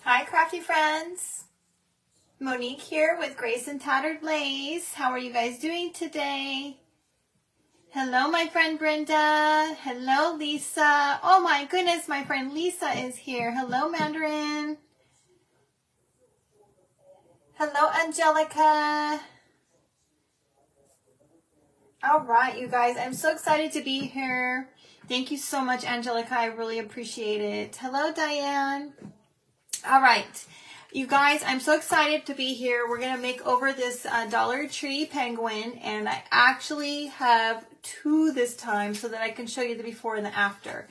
Hi, crafty friends. Monique here with Grace and Tattered Lace. How are you guys doing today? Hello, my friend Brenda. Hello, Lisa. Oh my goodness, my friend Lisa is here. Hello, Mandarin. Hello, Angelica. All right, you guys. I'm so excited to be here. Thank you so much, Angelica. I really appreciate it. Hello, Diane. All right. You guys, I'm so excited to be here. We're going to make over this Dollar Tree penguin, and I actually have two this time so that I can show you the before and the after.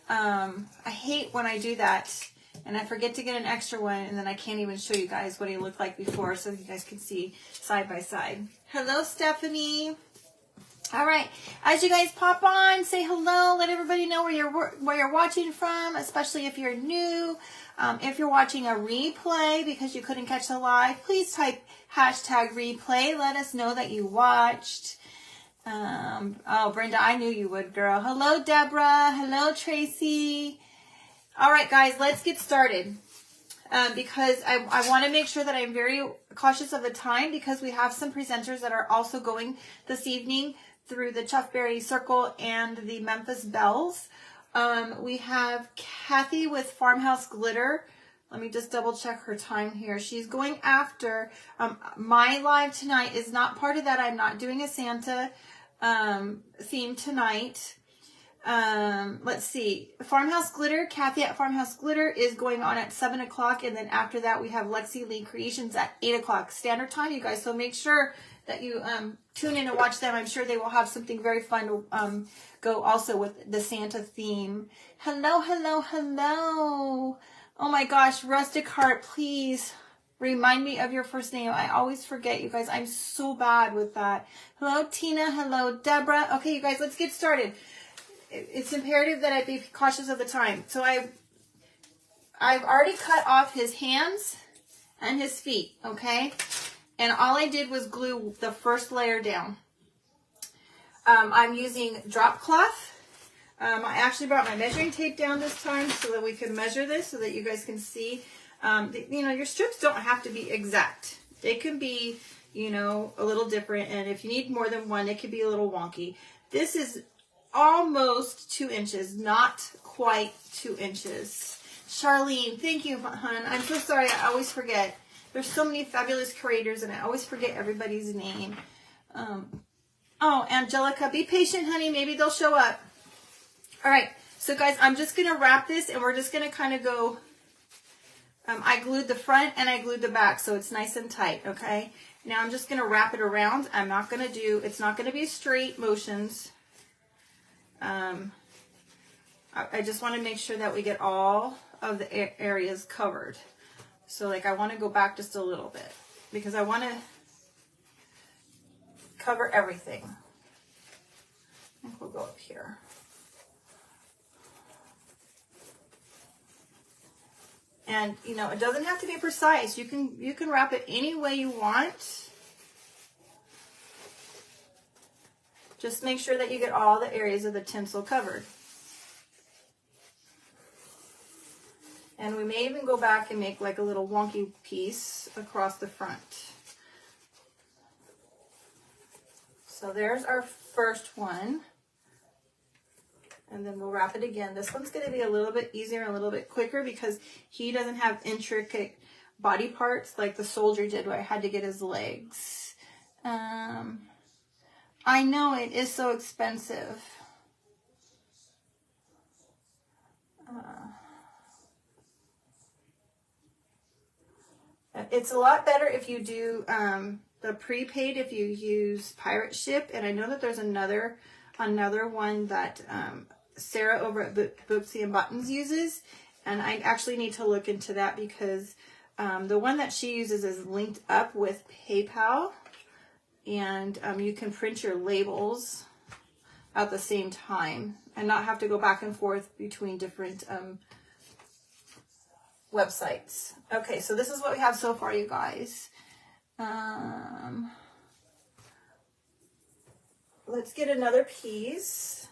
I hate when I do that, and I forget to get an extra one, and then I can't even show you guys what he looked like before so you guys can see side by side. Hello, Stephanie. All right, as you guys pop on, say hello, let everybody know where you're watching from, especially if you're new. If you're watching a replay because you couldn't catch the live, please type #replay. Let us know that you watched. Oh, Brenda, I knew you would, girl. Hello, Deborah. Hello, Tracy. All right, guys, let's get started. Because I want to make sure that I'm very cautious of the time because we have some presenters that are also going this evening through the Chuffberry Circle and the Memphis Bells. We have Kathy with Farmhouse Glitter. Let me just double check her time here. She's going after, my live tonight is not part of that. I'm not doing a Santa theme tonight. Let's see. Farmhouse Glitter, Kathy at Farmhouse Glitter is going on at 7 o'clock. And then after that, we have Lexi Lee Creations at 8 o'clock standard time, you guys. So make sure that you tune in and watch them. I'm sure they will have something very fun to go also with the Santa theme. Hello, hello, hello. Oh my gosh, Rustic Heart, please remind me of your first name. I always forget, you guys. I'm so bad with that. Hello, Tina. Hello, Deborah. Okay, you guys, let's get started. It's imperative that I be cautious of the time. So I've already cut off his hands and his feet, okay? And all I did was glue the first layer down. I'm using drop cloth. I actually brought my measuring tape down this time so that we can measure this so that you guys can see. You know, your strips don't have to be exact. They can be, you know, a little different. And if you need more than one, it could be a little wonky. This is almost 2 inches, not quite 2 inches. Charlene, thank you, hon. I'm so sorry. I always forget. There's so many fabulous creators, and I always forget everybody's name. Oh, Angelica, be patient, honey. Maybe they'll show up. All right. So, guys, I'm just going to wrap this, and we're just going to kind of go. I glued the front, and I glued the back, so it's nice and tight, okay? Now, I'm just going to wrap it around. I'm not going to do, it's not going to be straight motions. I just want to make sure that we get all of the areas covered. So like I want to go back just a little bit because I want to cover everything. I think we'll go up here. And you know, it doesn't have to be precise. You can wrap it any way you want. Just make sure that you get all the areas of the tinsel covered. And we may even go back and make like a little wonky piece across the front. So there's our first one. And then we'll wrap it again. This one's going to be a little bit easier and a little bit quicker because he doesn't have intricate body parts like the soldier did where I had to get his legs. I know it is so expensive. It's a lot better if you do the prepaid, if you use Pirate Ship. And I know that there's another one that Sarah over at Booksy and Buttons uses. And I actually need to look into that because The one that she uses is linked up with PayPal, and you can print your labels at the same time and not have to go back and forth between different websites. Okay, so this is what we have so far, you guys. Let's get another piece.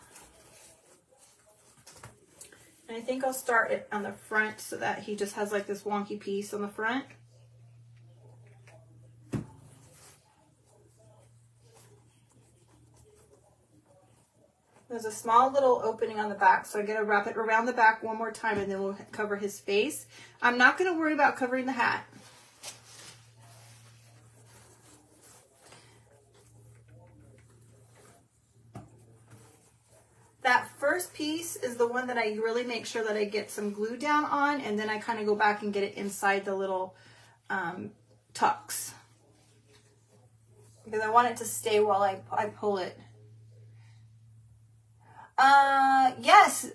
And I think I'll start it on the front so that he just has like this wonky piece on the front. There's a small little opening on the back, so I'm going to wrap it around the back one more time and then we'll cover his face. I'm not going to worry about covering the hat. That first piece is the one that I really make sure that I get some glue down on, and then I kind of go back and get it inside the little tucks. Because I want it to stay while I pull it. Yes,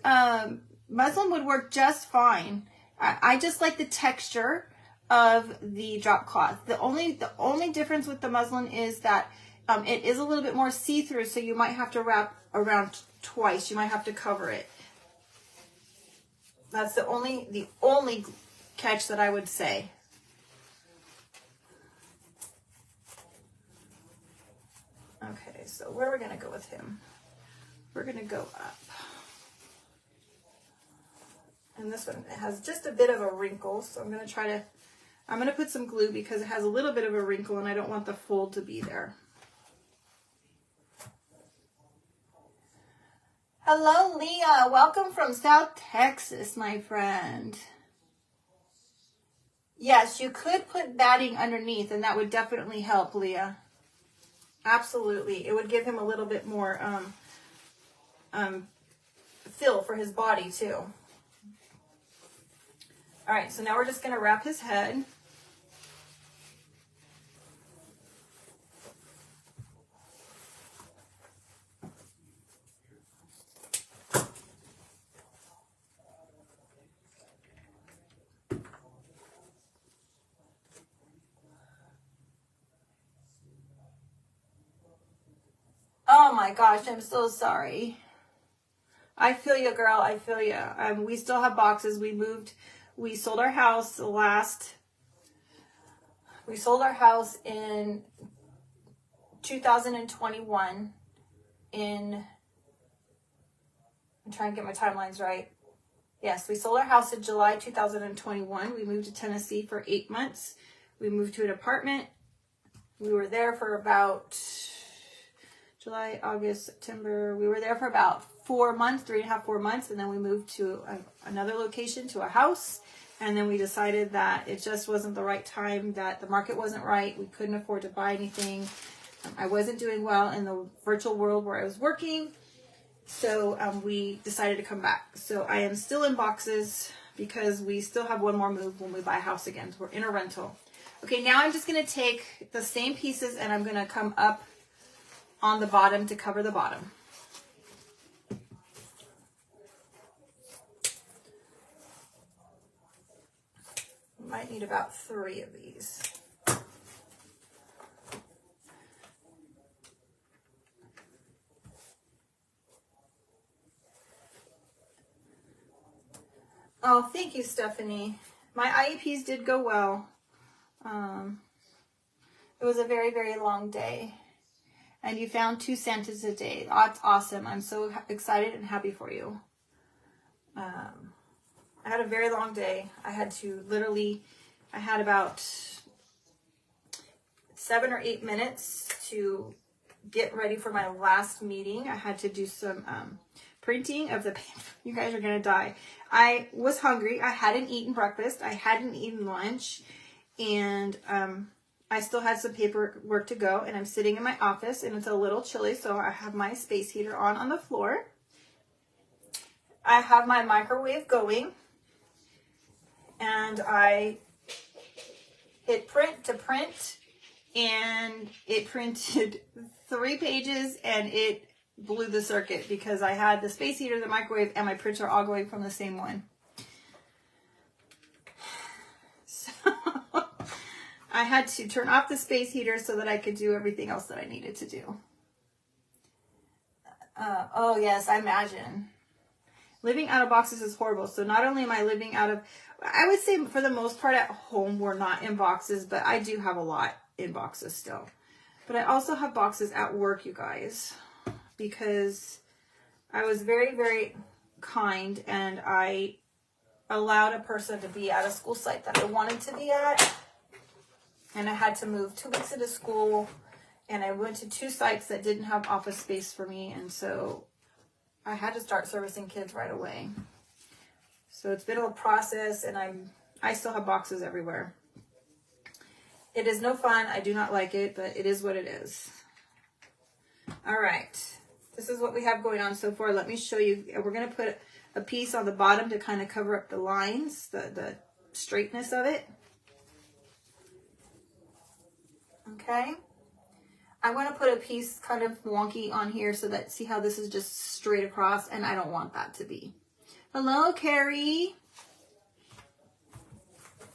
muslin would work just fine. I just like the texture of the drop cloth. The only difference with the muslin is that it is a little bit more see-through, so you might have to wrap around twice. You might have to cover it. That's the only catch that I would say. Okay, so where are we gonna go with him? We're gonna go up. And this one has just a bit of a wrinkle, so I'm gonna put some glue because it has a little bit of a wrinkle and I don't want the fold to be there. Hello, Leah. Welcome from South Texas, my friend. Yes, you could put batting underneath and that would definitely help, Leah. Absolutely. It would give him a little bit more fill for his body too. All right, so now we're just going to wrap his head. Oh my gosh, I'm so sorry. I feel you, girl. I feel you. We still have boxes. We sold our house we sold our house in 2021 I'm trying to get my timelines right. Yes, we sold our house in July 2021. We moved to Tennessee for 8 months. We moved to an apartment. We were there for about July, August, September. We were there for about 4 months, 3.5, 4 months. And then we moved to another location, to a house. And then we decided that it just wasn't the right time, that the market wasn't right. We couldn't afford to buy anything. I wasn't doing well in the virtual world where I was working. So we decided to come back. So I am still in boxes because we still have one more move when we buy a house again. So we're in a rental. Okay, now I'm just going to take the same pieces and I'm going to come up on the bottom to cover the bottom. Might need about 3 of these. Oh, thank you, Stephanie. My IEPs did go well. It was a very, very long day. And you found 2 Santas a day. That's awesome. I'm so excited and happy for you. I had a very long day. I had about 7 or 8 minutes to get ready for my last meeting. I had to do some printing of the paper. You guys are going to die. I was hungry. I hadn't eaten breakfast. I hadn't eaten lunch. And I still had some paperwork to go. And I'm sitting in my office and it's a little chilly. So I have my space heater on the floor. I have my microwave going. And I hit print to print, and it printed 3 pages, and it blew the circuit because I had the space heater, the microwave, and my printer all going from the same one. So I had to turn off the space heater so that I could do everything else that I needed to do. Oh yes, I imagine. Living out of boxes is horrible. So not only am I living out of, I would say for the most part at home, we're not in boxes, but I do have a lot in boxes still. But I also have boxes at work, you guys, because I was very, very kind and I allowed a person to be at a school site that I wanted to be at. And I had to move 2 weeks into school, and I went to 2 sites that didn't have office space for me. And so I had to start servicing kids right away. So it's been a process, and I still have boxes everywhere. It is no fun. I do not like it, but it is what it is. All right. This is what we have going on so far. Let me show you. We're going to put a piece on the bottom to kind of cover up the lines, the straightness of it. Okay. I want to put a piece kind of wonky on here so that, see how this is just straight across, and I don't want that to be. Hello, Carrie.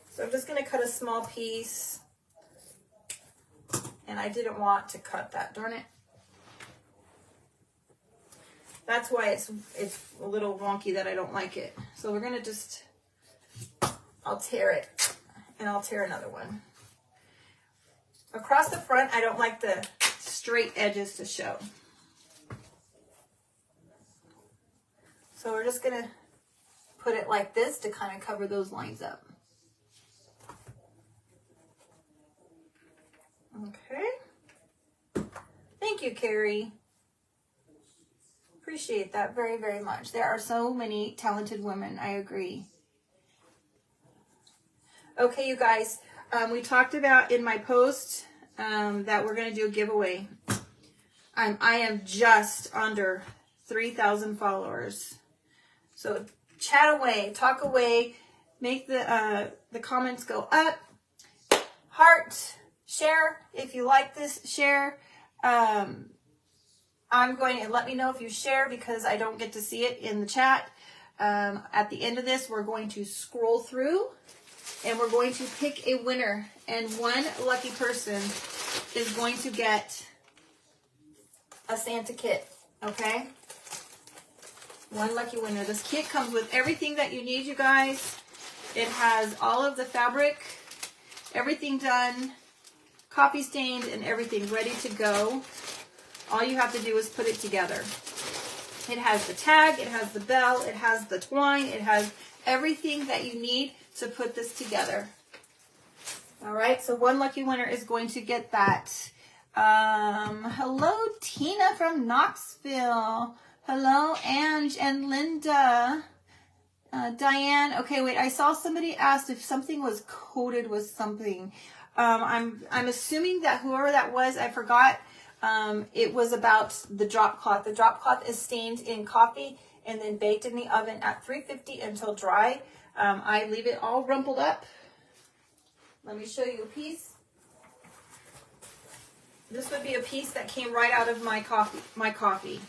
So I'm just going to cut a small piece, and I didn't want to cut that, darn it. That's why it's a little wonky that I don't like it. So we're going to just, I'll tear it, and I'll tear another one. Across the front, I don't like the straight edges to show. So we're just going to put it like this to kind of cover those lines up. Okay. Thank you, Carrie. Appreciate that very, very much. There are so many talented women. I agree. Okay, you guys. We talked about in my post that we're going to do a giveaway. I am just under 3,000 followers. So chat away, talk away, make the comments go up. Heart, share if you like this, share. I'm going to let me know if you share because I don't get to see it in the chat. At the end of this, we're going to scroll through and we're going to pick a winner. And one lucky person is going to get a Santa kit, okay? One lucky winner. This kit comes with everything that you need, you guys. It has all of the fabric, everything done, copy stained, and everything ready to go. All you have to do is put it together. It has the tag, it has the bell, it has the twine, it has everything that you need to put this together. All right, so one lucky winner is going to get that. Hello, Tina from Knoxville. Hello, Ange and Linda. Diane, okay, wait, I saw somebody asked if something was coated with something. I'm assuming that whoever that was, I forgot. It was about the drop cloth. The drop cloth is stained in coffee and then baked in the oven at 350 until dry. I leave it all rumpled up. Let me show you a piece. This would be a piece that came right out of my coffee.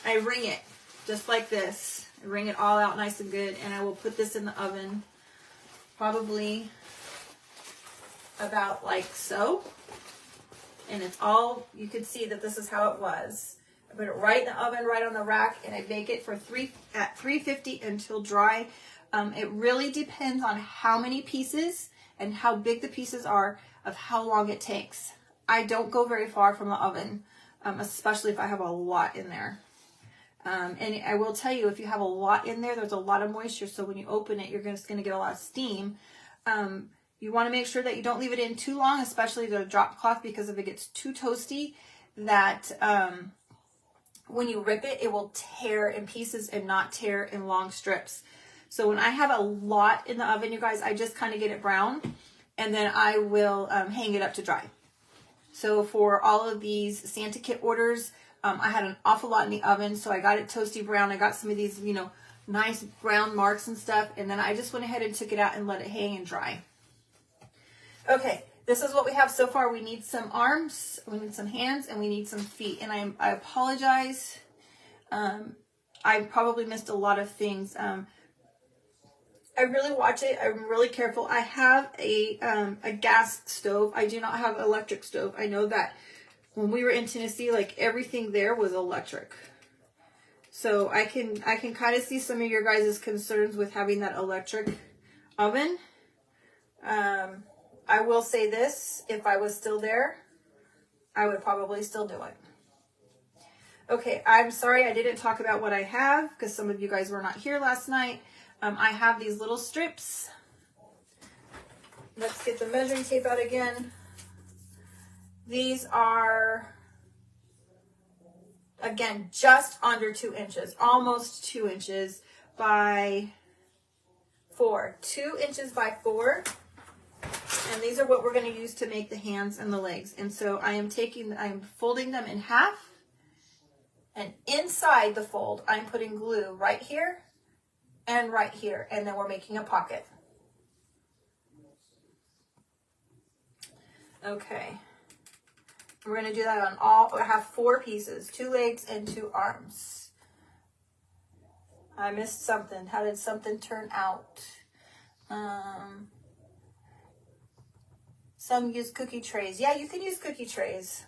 I wring it just like this. I wring it all out nice and good, and I will put this in the oven probably about like so. And it's all, you could see that this is how it was. I put it right in the oven, right on the rack, and I bake it for at 350 until dry. It really depends on how many pieces and how big the pieces are of how long it takes. I don't go very far from the oven, especially if I have a lot in there. And I will tell you, if you have a lot in there, there's a lot of moisture. So when you open it, you're just going to get a lot of steam. You want to make sure that you don't leave it in too long, especially the drop cloth, because if it gets too toasty, that when you rip it, it will tear in pieces and not tear in long strips. So when I have a lot in the oven, you guys, I just kind of get it brown, and then I will hang it up to dry. So for all of these Santa kit orders, I had an awful lot in the oven, so I got it toasty brown. I got some of these, you know, nice brown marks and stuff, and then I just went ahead and took it out and let it hang and dry. Okay, this is what we have so far. We need some arms, we need some hands, and we need some feet. And I apologize. I probably missed a lot of things. I really watch it. I'm really careful. I have a gas stove. I do not have electric stove. I know that when we were in Tennessee, like everything there was electric. So I can kind of see some of your guys' concerns with having that electric oven. I will say this, if I was still there, I would probably still do it. Okay, I'm sorry I didn't talk about what I have because some of you guys were not here last night. I have these little strips. Let's get the measuring tape out again. These are, again, just under 2 inches, almost 2 inches by 4. 2 inches by 4. And these are what we're going to use to make the hands and the legs. And so I'm folding them in half. And inside the fold, I'm putting glue right here and right here. And then we're making a pocket. Okay. We're going to do that on all, I have 4 pieces, 2 legs and 2 arms. I missed something. How did something turn out? Some use cookie trays. Yeah, you can use cookie trays.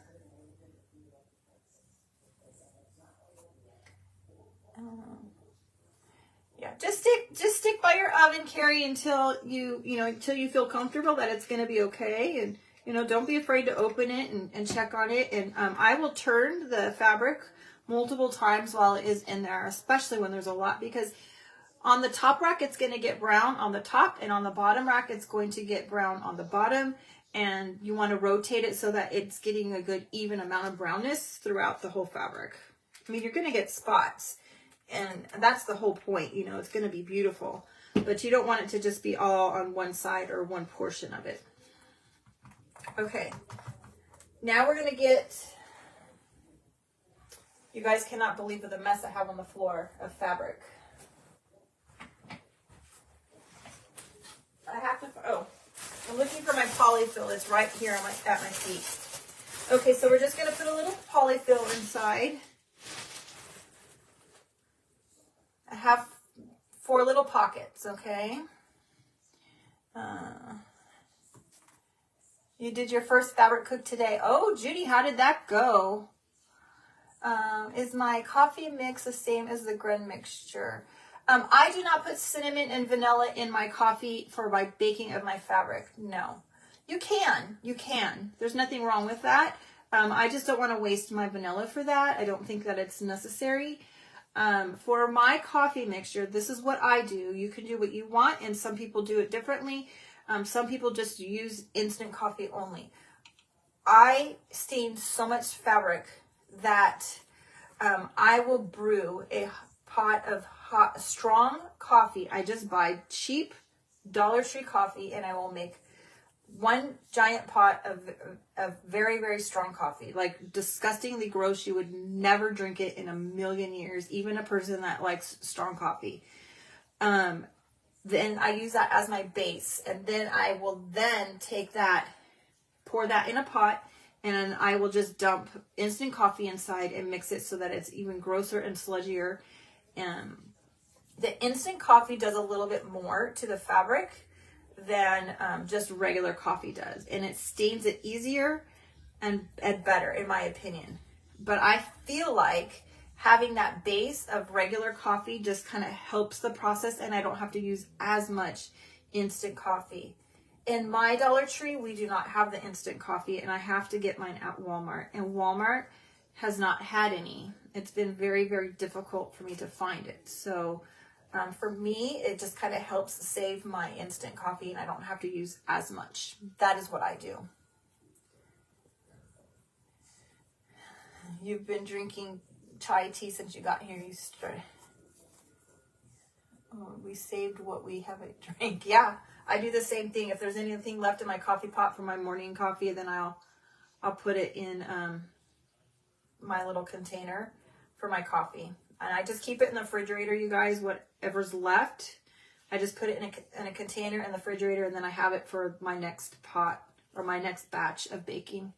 Yeah, just stick by your oven, Carrie, until until you feel comfortable that it's going to be okay. And don't be afraid to open it and check on it. And I will turn the fabric multiple times while it is in there, especially when there's a lot, because on the top rack it's going to get brown on the top, and on the bottom rack it's going to get brown on the bottom. And you want to rotate it so that it's getting a good even amount of brownness throughout the whole fabric. I mean, you're going to get spots, and that's the whole point. It's going to be beautiful, but you don't want it to just be all on one side or one portion of it. Okay, now we're going to get, you guys cannot believe the mess I have on the floor of fabric. I have to, I'm looking for my polyfill. It's right here at my feet. Okay, so we're just going to put a little polyfill inside. I have 4 little pockets, okay? You did your first fabric cook today. Oh, Judy, how did that go? Is my coffee mix the same as the Gren mixture? I do not put cinnamon and vanilla in my coffee for my baking of my fabric. No. You can. There's nothing wrong with that. I just don't want to waste my vanilla for that. I don't think that it's necessary. For my coffee mixture, this is what I do. You can do what you want, and some people do it differently. Some people just use instant coffee only. I steam so much fabric that I will brew a pot of hot, strong coffee. I just buy cheap Dollar Tree coffee, and I will make 1 giant pot of very, very strong coffee. Like disgustingly gross. You would never drink it in a million years, even a person that likes strong coffee. Then I use that as my base, and then I will take that, pour that in a pot, and I will just dump instant coffee inside and mix it so that it's even grosser and sludgier. The instant coffee does a little bit more to the fabric than just regular coffee does, and it stains it easier and better, in my opinion. But I feel like having that base of regular coffee just kind of helps the process, and I don't have to use as much instant coffee. In my Dollar Tree, we do not have the instant coffee, and I have to get mine at Walmart, and Walmart has not had any. It's been very, very difficult for me to find it. So for me, it just kind of helps save my instant coffee, and I don't have to use as much. That is what I do. You've been drinking chai tea since you got here. You started. Oh, we saved what we haven't drank. Yeah, I do the same thing. If there's anything left in my coffee pot from my morning coffee, then I'll put it in my little container for my coffee. And I just keep it in the refrigerator, you guys. Whatever's left, I just put it in a container in the refrigerator, and then I have it for my next pot or my next batch of baking.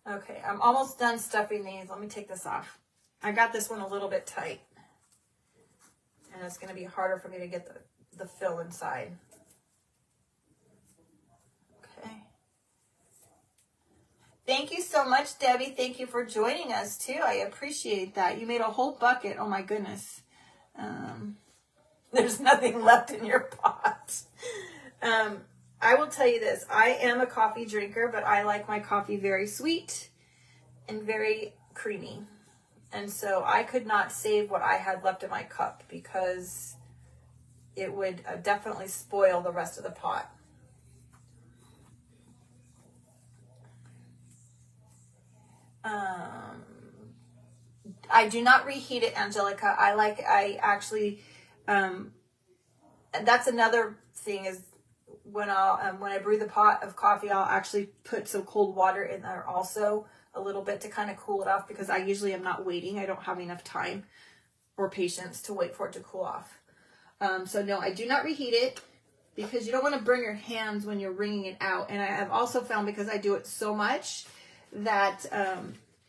Okay, I'm almost done stuffing these. Let me take this off. I got this one a little bit tight. it's going to be harder for me to get the fill inside. Okay. Thank you so much, Debbie. Thank you for joining us too. I appreciate that. You made a whole bucket. Oh my goodness. There's nothing left in your pot. I will tell you this. I am a coffee drinker, but I like my coffee very sweet and very creamy. And so I could not save what I had left in my cup because it would definitely spoil the rest of the pot. I do not reheat it, Angelica. I actually, that's another thing is when I brew the pot of coffee, I'll actually put some cold water in there also a little bit to kind of cool it off, because I usually am not waiting. I don't have enough time or patience to wait for it to cool off. So no, I do not reheat it because you don't want to burn your hands when you're wringing it out. And I have also found, because I do it so much, that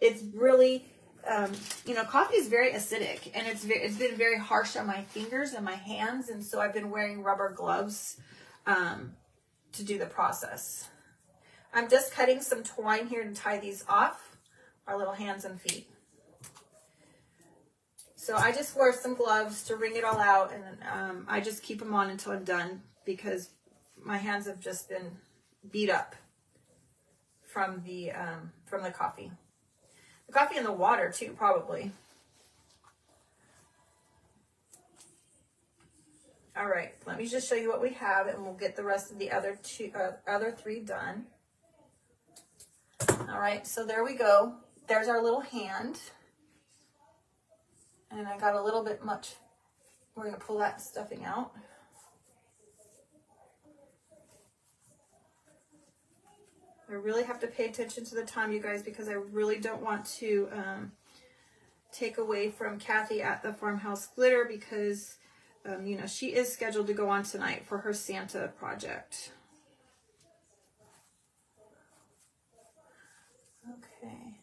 it's really, coffee is very acidic, and it's been very harsh on my fingers and my hands. And so I've been wearing rubber gloves to do the process. I'm just cutting some twine here to tie these off our little hands and feet. So I just wore some gloves to wring it all out, and I just keep them on until I'm done because my hands have just been beat up from the coffee. The coffee and the water too, probably. All right, let me just show you what we have, and we'll get the rest of the other three done. All right, so there we go. There's our little hand. And I got a little bit much. We're going to pull that stuffing out. I really have to pay attention to the time, you guys, because I really don't want to take away from Kathy at the Farmhouse Glitter, because, she is scheduled to go on tonight for her Santa project. Okay.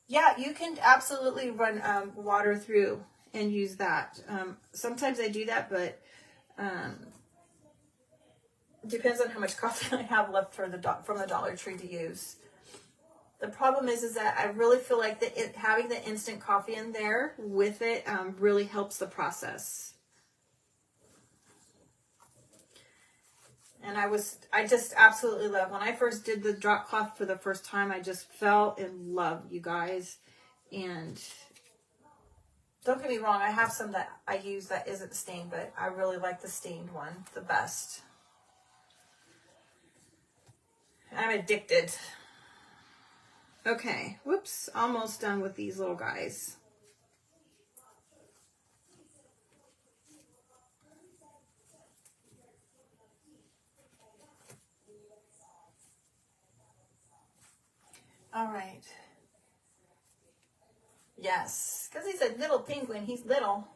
Yeah, you can absolutely run water through and use that. Sometimes I do that, but it depends on how much coffee I have left from the Dollar Tree to use. The problem is that I really feel like having the instant coffee in there with it really helps the process. And I just absolutely love, when I first did the drop cloth for the first time, I just fell in love, you guys. And don't get me wrong, I have some that I use that isn't stained, but I really like the stained one the best. I'm addicted. Okay, whoops, almost done with these little guys. All right. Yes, because he's a little penguin. He's little.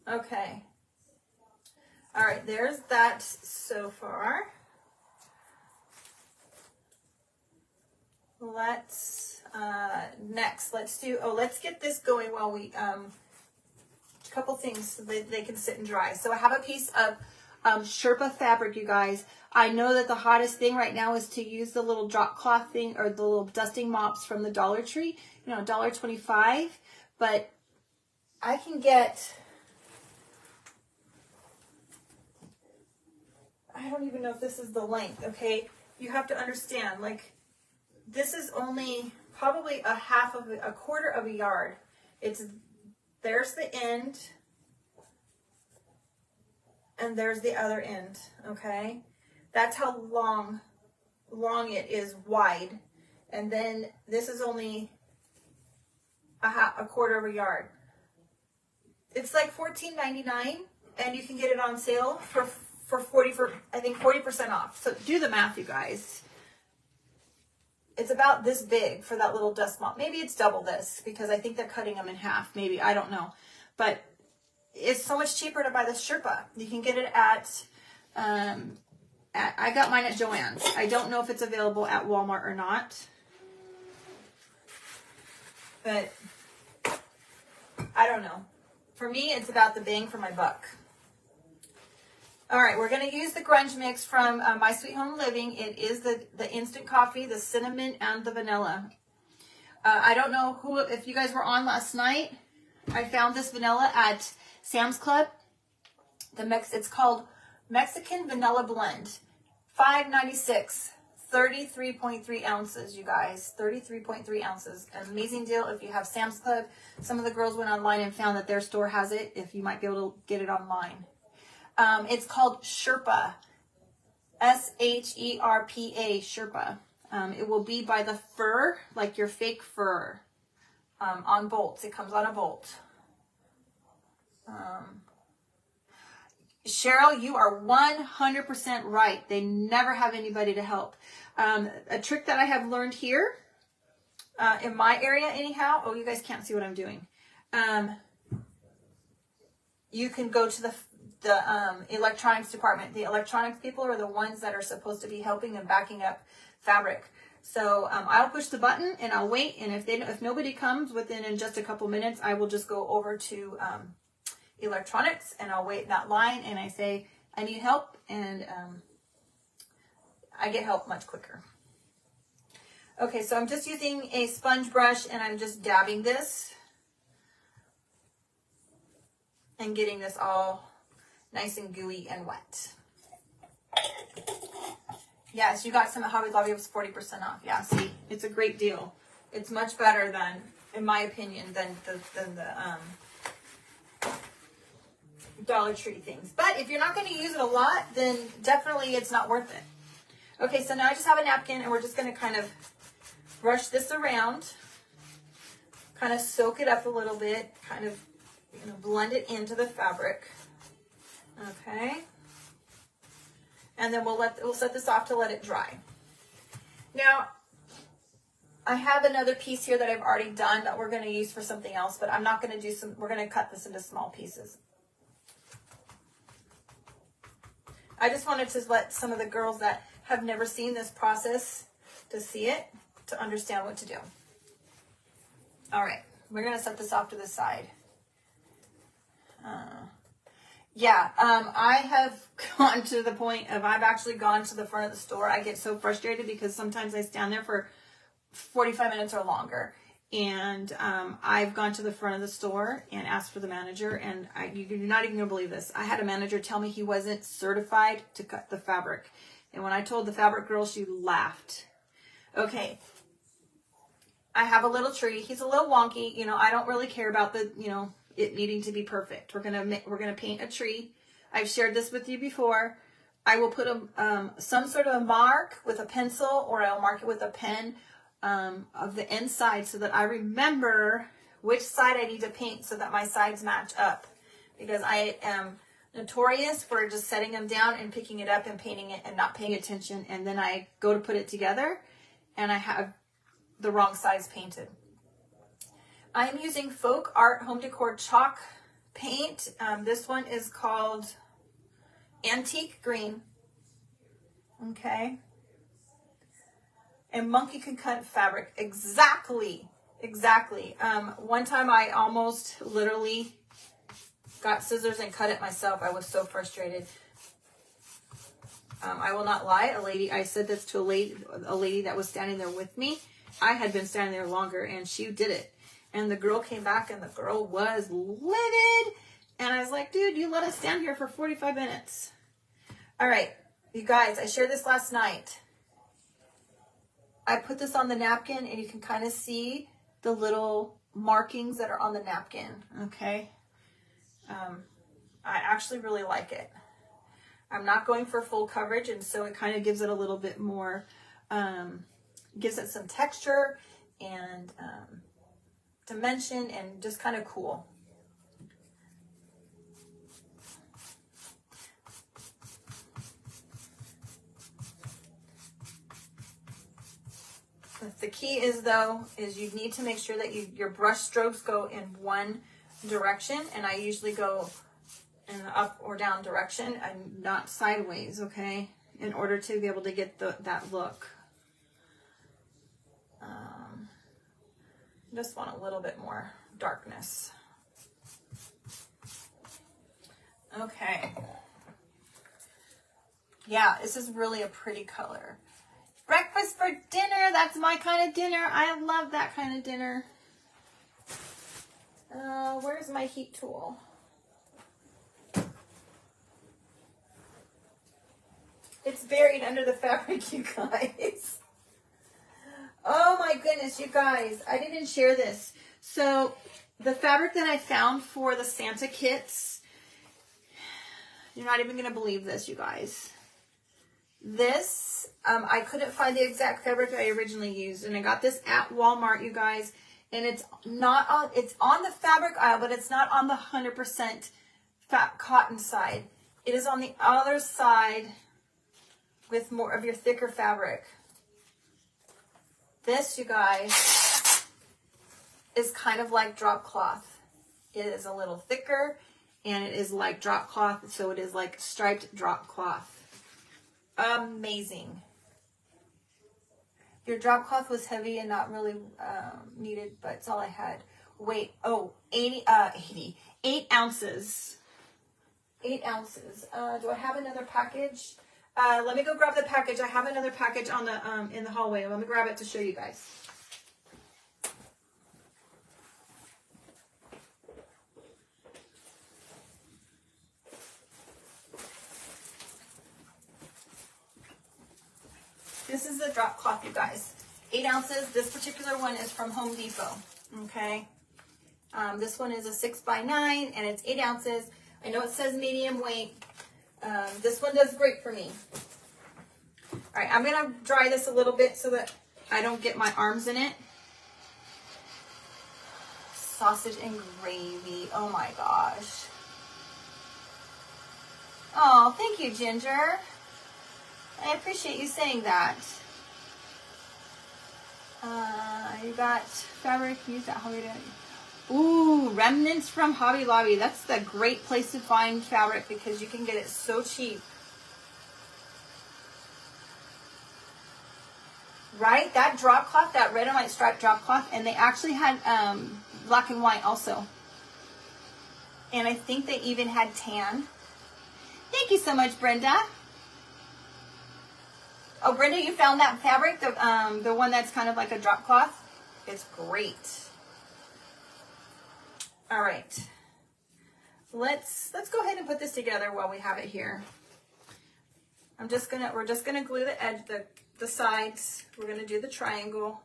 Okay. All right, there's that so far. Let's, next, let's get this going while we, a couple things so that they can sit and dry. So I have a piece of Sherpa fabric, you guys. I know that the hottest thing right now is to use the little drop cloth thing, or the little dusting mops from the Dollar Tree, $1.25, but I can get, I don't even know if this is the length, okay? You have to understand, like, this is only probably a quarter of a yard. There's the end, and there's the other end, okay? That's how long it is wide. And then this is only a quarter of a yard. It's like $14.99, and you can get it on sale for I think 40% off. So do the math, you guys. It's about this big for that little dust mop. Maybe it's double this, because I think they're cutting them in half. Maybe, I don't know. But it's so much cheaper to buy the Sherpa. You can get it at I got mine at Joann's. I don't know if it's available at Walmart or not. But I don't know. For me, it's about the bang for my buck. All right, we're going to use the grunge mix from My Sweet Home Living. It is the instant coffee, the cinnamon, and the vanilla. I don't know if you guys were on last night. I found this vanilla at Sam's Club. It's called Mexican Vanilla Blend. $5.96. 33.3 ounces, you guys. 33.3 ounces. Amazing deal if you have Sam's Club. Some of the girls went online and found that their store has it, if you might be able to get it online. It's called Sherpa. S-H-E-R-P-A, Sherpa. It will be by the fur, like your fake fur, on bolts. It comes on a bolt. Cheryl, you are 100% right. They never have anybody to help. A trick that I have learned here, in my area anyhow, oh, you guys can't see what I'm doing. You can go to the electronics department. The electronics people are the ones that are supposed to be helping and backing up fabric. So I'll push the button and I'll wait. And if nobody comes in just a couple minutes, I will just go over to electronics and I'll wait in that line and I say, I need help, and I get help much quicker. Okay, so I'm just using a sponge brush and I'm just dabbing this and getting this all nice and gooey and wet. Yes, you got some at Hobby Lobby. It was 40% off. Yeah, see, it's a great deal. It's much better than, in my opinion, than the Dollar Tree things. But if you're not going to use it a lot, then definitely it's not worth it. Okay, so now I just have a napkin and we're just going to kind of brush this around, kind of soak it up a little bit, kind of blend it into the fabric. Okay. And then we'll set this off to let it dry. Now, I have another piece here that I've already done that we're going to use for something else, but I'm not going to do we're going to cut this into small pieces. I just wanted to let some of the girls that have never seen this process to see it, to understand what to do. All right, we're going to set this off to the side. I have gone to the point of, I've actually gone to the front of the store. I get so frustrated because sometimes I stand there for 45 minutes or longer. And I've gone to the front of the store and asked for the manager. And you're not even going to believe this. I had a manager tell me he wasn't certified to cut the fabric. And when I told the fabric girl, she laughed. Okay. I have a little tree. He's a little wonky. I don't really care about it needing to be perfect. We're gonna paint a tree. I've shared this with you before. I will put some sort of a mark with a pencil, or I'll mark it with a pen of the inside so that I remember which side I need to paint so that my sides match up. Because I am notorious for just setting them down and picking it up and painting it and not paying attention, and then I go to put it together and I have the wrong size painted. I am using Folk Art Home Decor chalk paint. This one is called Antique Green. Okay. And monkey can cut fabric. Exactly. One time I almost literally got scissors and cut it myself. I was so frustrated. I will not lie. I said this to a lady that was standing there with me. I had been standing there longer and she did it. And the girl came back and the girl was livid. And I was like, dude, you let us stand here for 45 minutes. All right, you guys, I shared this last night. I put this on the napkin and you can kind of see the little markings that are on the napkin, okay? I actually really like it. I'm not going for full coverage, and so it kind of gives it a little bit more, gives it some texture and dimension, and just kind of cool. The key is you need to make sure that your brush strokes go in one direction, and I usually go in the up or down direction and not sideways, okay, in order to be able to get that look. Just want a little bit more darkness. Okay. Yeah, this is really a pretty color. Breakfast for dinner. That's my kind of dinner. I love that kind of dinner. Where's my heat tool? It's buried under the fabric, you guys. Oh my goodness, you guys. I didn't share this. So the fabric that I found for the Santa kits, you're not even going to believe this, you guys. This, I couldn't find the exact fabric I originally used. And I got this at Walmart, you guys. And it's not on, it's on the fabric aisle, but it's not on the 100% cotton side. It is on the other side with more of your thicker fabric. This, you guys, is kind of like drop cloth. It is a little thicker and it is like drop cloth, so it is like striped drop cloth. Amazing. Your drop cloth was heavy and not really needed, but it's all I had. Weight, 8 ounces. 8 ounces. Do I have another package? Let me go grab the package. I have another package on the in the hallway. Let me grab it to show you guys. This is the drop cloth, you guys. 8 ounces. This particular one is from Home Depot. Okay. This one is a 6x9 and it's 8 ounces. I know it says medium weight. This one does great for me. All right, I'm going to dry this a little bit so that I don't get my arms in it. Sausage and gravy. Oh my gosh. Oh, thank you, Ginger. I appreciate you saying that. You got fabric used at Hobby Lobby. Ooh, remnants from Hobby Lobby. That's the great place to find fabric because you can get it so cheap. Right? That drop cloth, that red and white striped drop cloth, and they actually had black and white also. And I think they even had tan. Thank you so much, Brenda. Oh, Brenda, you found that fabric, the one that's kind of like a drop cloth? It's great. All right. Let's go ahead and put this together while we have it here. We're just gonna glue the edge, the sides. We're gonna do the triangle.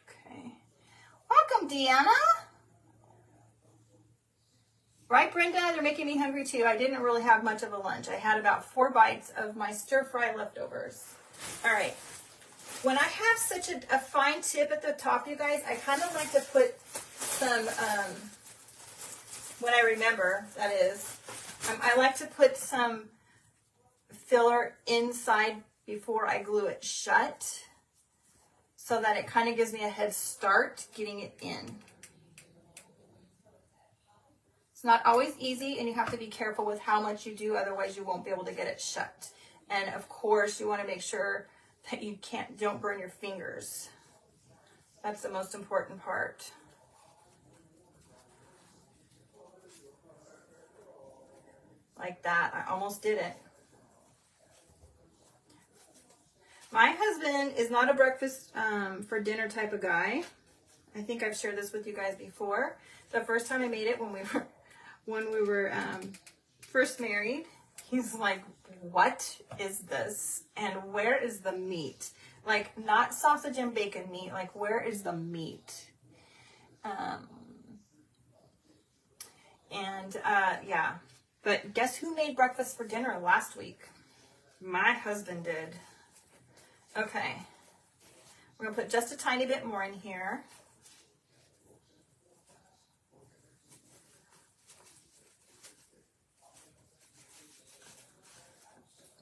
Okay. Welcome, Deanna. Right, Brenda? They're making me hungry too. I didn't really have much of a lunch. I had about 4 bites of my stir fry leftovers. All right. When I have such a fine tip at the top, you guys, I kind of like to put some, when I remember, that is, I like to put some filler inside before I glue it shut so that it kind of gives me a head start getting it in. It's not always easy, and you have to be careful with how much you do, otherwise you won't be able to get it shut. And of course, you want to make sure that you don't burn your fingers. That's the most important part. Like that. I almost did it. My husband is not a breakfast for dinner type of guy. I think I've shared this with you guys before. The first time I made it when we were first married, he's like, what is this? And where is the meat? Like, not sausage and bacon meat. Like, where is the meat? Yeah. But guess who made breakfast for dinner last week? My husband did. Okay. We're going to put just a tiny bit more in here.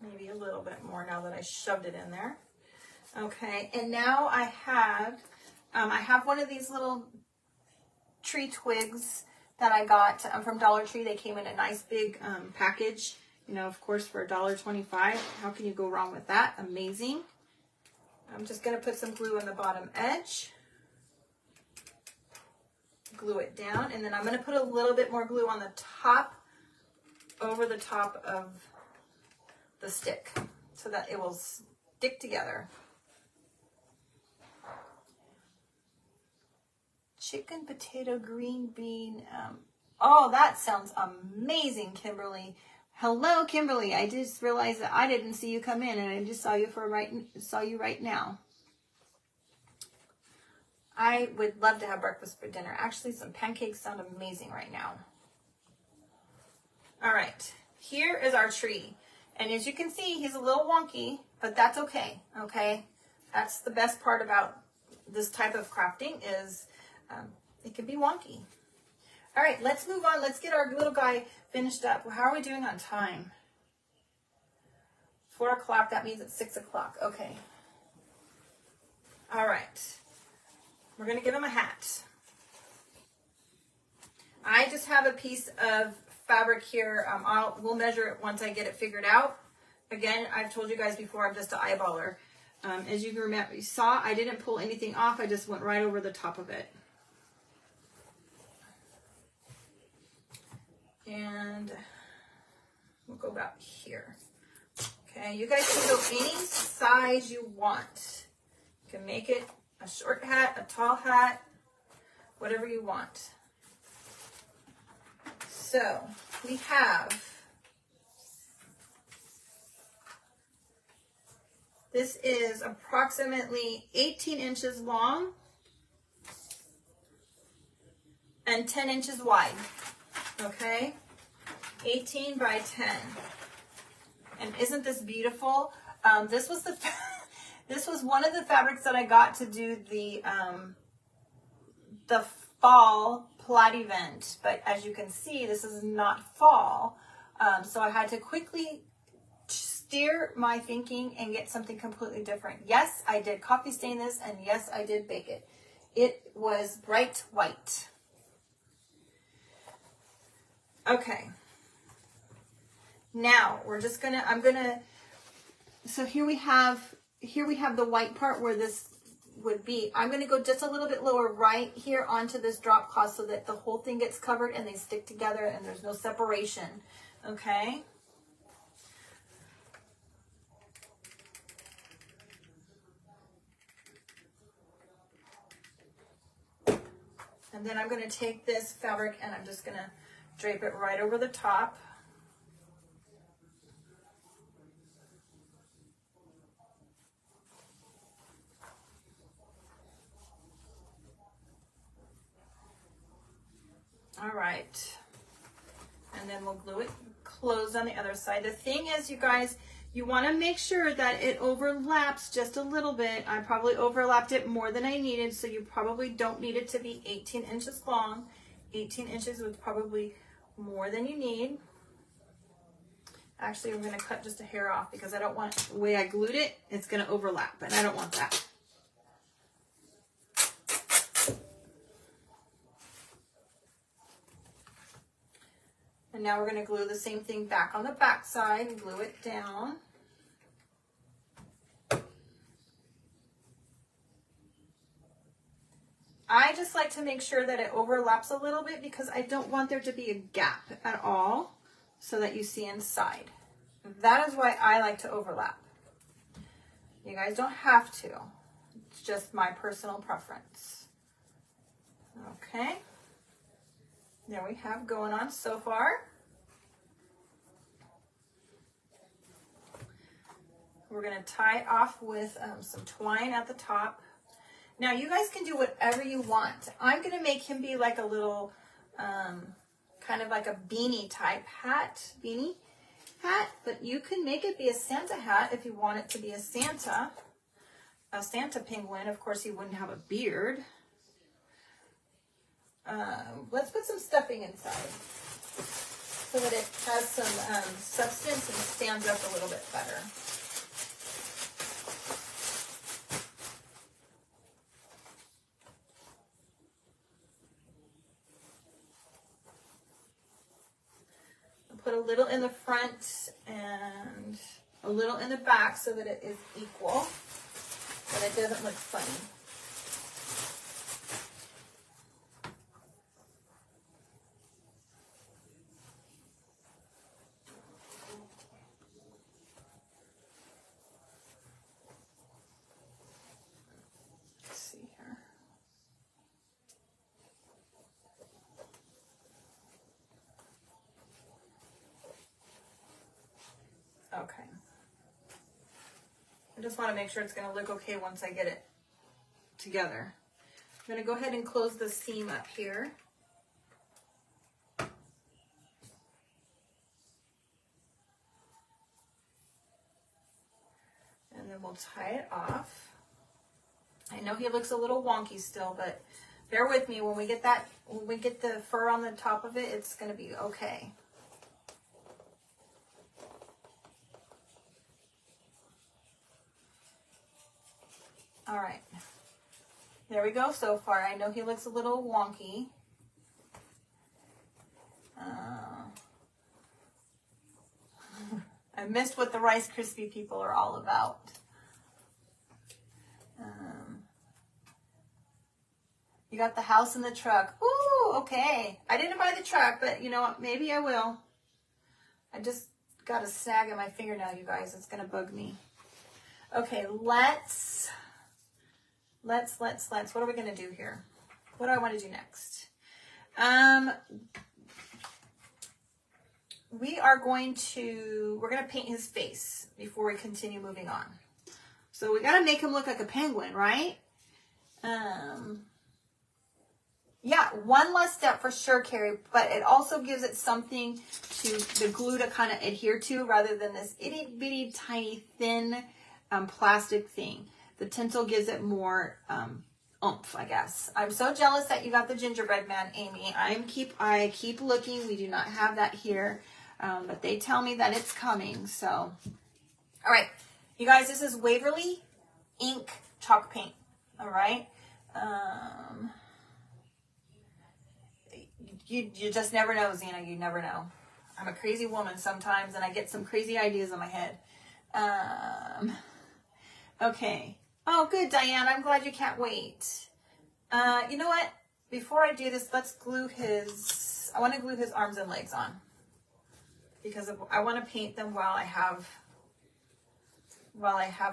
Maybe a little bit more now that I shoved it in there. Okay, and now I have one of these little tree twigs that I got from Dollar Tree. They came in a nice big package, you know, of course, for $1.25. How can you go wrong with that? Amazing. I'm just going to put some glue on the bottom edge. Glue it down, and then I'm going to put a little bit more glue on the top, over the top of the stick, so that it will stick together. Chicken, potato, green bean. Oh, that sounds amazing, Kimberly. Hello, Kimberly. I just realized that I didn't see you come in, and I just saw you right now. I would love to have breakfast for dinner. Actually, some pancakes sound amazing right now. All right, here is our tree. And as you can see, he's a little wonky, but that's okay, okay? That's the best part about this type of crafting is it can be wonky. All right, let's move on. Let's get our little guy finished up. How are we doing on time? 4 o'clock, that means it's 6 o'clock. Okay. All right. We're going to give him a hat. I just have a piece of fabric here. We'll measure it once I get it figured out. Again, I've told you guys before, I'm just an eyeballer. As you remember, you saw, I didn't pull anything off. I just went right over the top of it. And we'll go about here. Okay, you guys can go any size you want. You can make it a short hat, a tall hat, whatever you want. So we have, this is approximately 18 inches long and 10 inches wide. Okay, 18 by 10. And isn't this beautiful? This was one of the fabrics that I got to do the fall plaid event. But as you can see, this is not fall. So I had to quickly steer my thinking and get something completely different. Yes, I did coffee stain this, and yes, I did bake it. It was bright white. Okay. Now we're just gonna, so here we have the white part where this would be. I'm gonna go just a little bit lower right here onto this drop cloth so that the whole thing gets covered and they stick together and there's no separation, okay? And then I'm gonna take this fabric and I'm just gonna drape it right over the top. All right, and then we'll glue it closed on the other side. The thing is, you guys, you want to make sure that it overlaps just a little bit. I probably overlapped it more than I needed, so you probably don't need it to be 18 inches long. 18 inches was probably more than you need. Actually, I'm going to cut just a hair off because I don't want, the way I glued it, it's going to overlap, and I don't want that. And now we're going to glue the same thing back on the back side and glue it down. I just like to make sure that it overlaps a little bit because I don't want there to be a gap at all so that you see inside. That is why I like to overlap. You guys don't have to. It's just my personal preference. Okay. There we have going on so far. We're going to tie it off with some twine at the top. Now you guys can do whatever you want. I'm going to make him be like a little, kind of like a beanie type hat, but you can make it be a Santa hat if you want it to be a Santa penguin. Of course, he wouldn't have a beard. Let's put some stuffing inside so that it has some substance and stands up a little bit better. Put a little in the front and a little in the back so that it is equal. and it doesn't look funny. Let's see here. Okay. I just want to make sure it's going to look okay once I get it together. I'm going to go ahead and close the seam up here. And then we'll tie it off. I know he looks a little wonky still, but bear with me. When we get the fur on the top of it, it's going to be okay. All right, there we go so far. I know he looks a little wonky. I missed what the Rice Krispie people are all about. You got the house and the truck. Ooh, okay. I didn't buy the truck, but you know what? Maybe I will. I just got a snag in my fingernail, you guys. It's going to bug me. Okay, let's. What are we going to do here? What do I want to do next? We're going to paint his face before we continue moving on. So we got to make him look like a penguin, right? Yeah, one less step for sure, Carrie, but it also gives it something to the glue to kind of adhere to rather than this itty bitty tiny thin plastic thing. The tinsel gives it more oomph, I guess. I'm so jealous that you got the gingerbread man, Amy. I keep looking. We do not have that here, but they tell me that it's coming. So, all right, you guys, this is Waverly ink chalk paint. All right. You just never know, Zena. You never know. I'm a crazy woman sometimes, and I get some crazy ideas in my head. Okay. Oh, good, Diane. I'm glad you can't wait. You know what? Before I do this, let's glue his... I want to glue his arms and legs on. Because I want to paint them while I have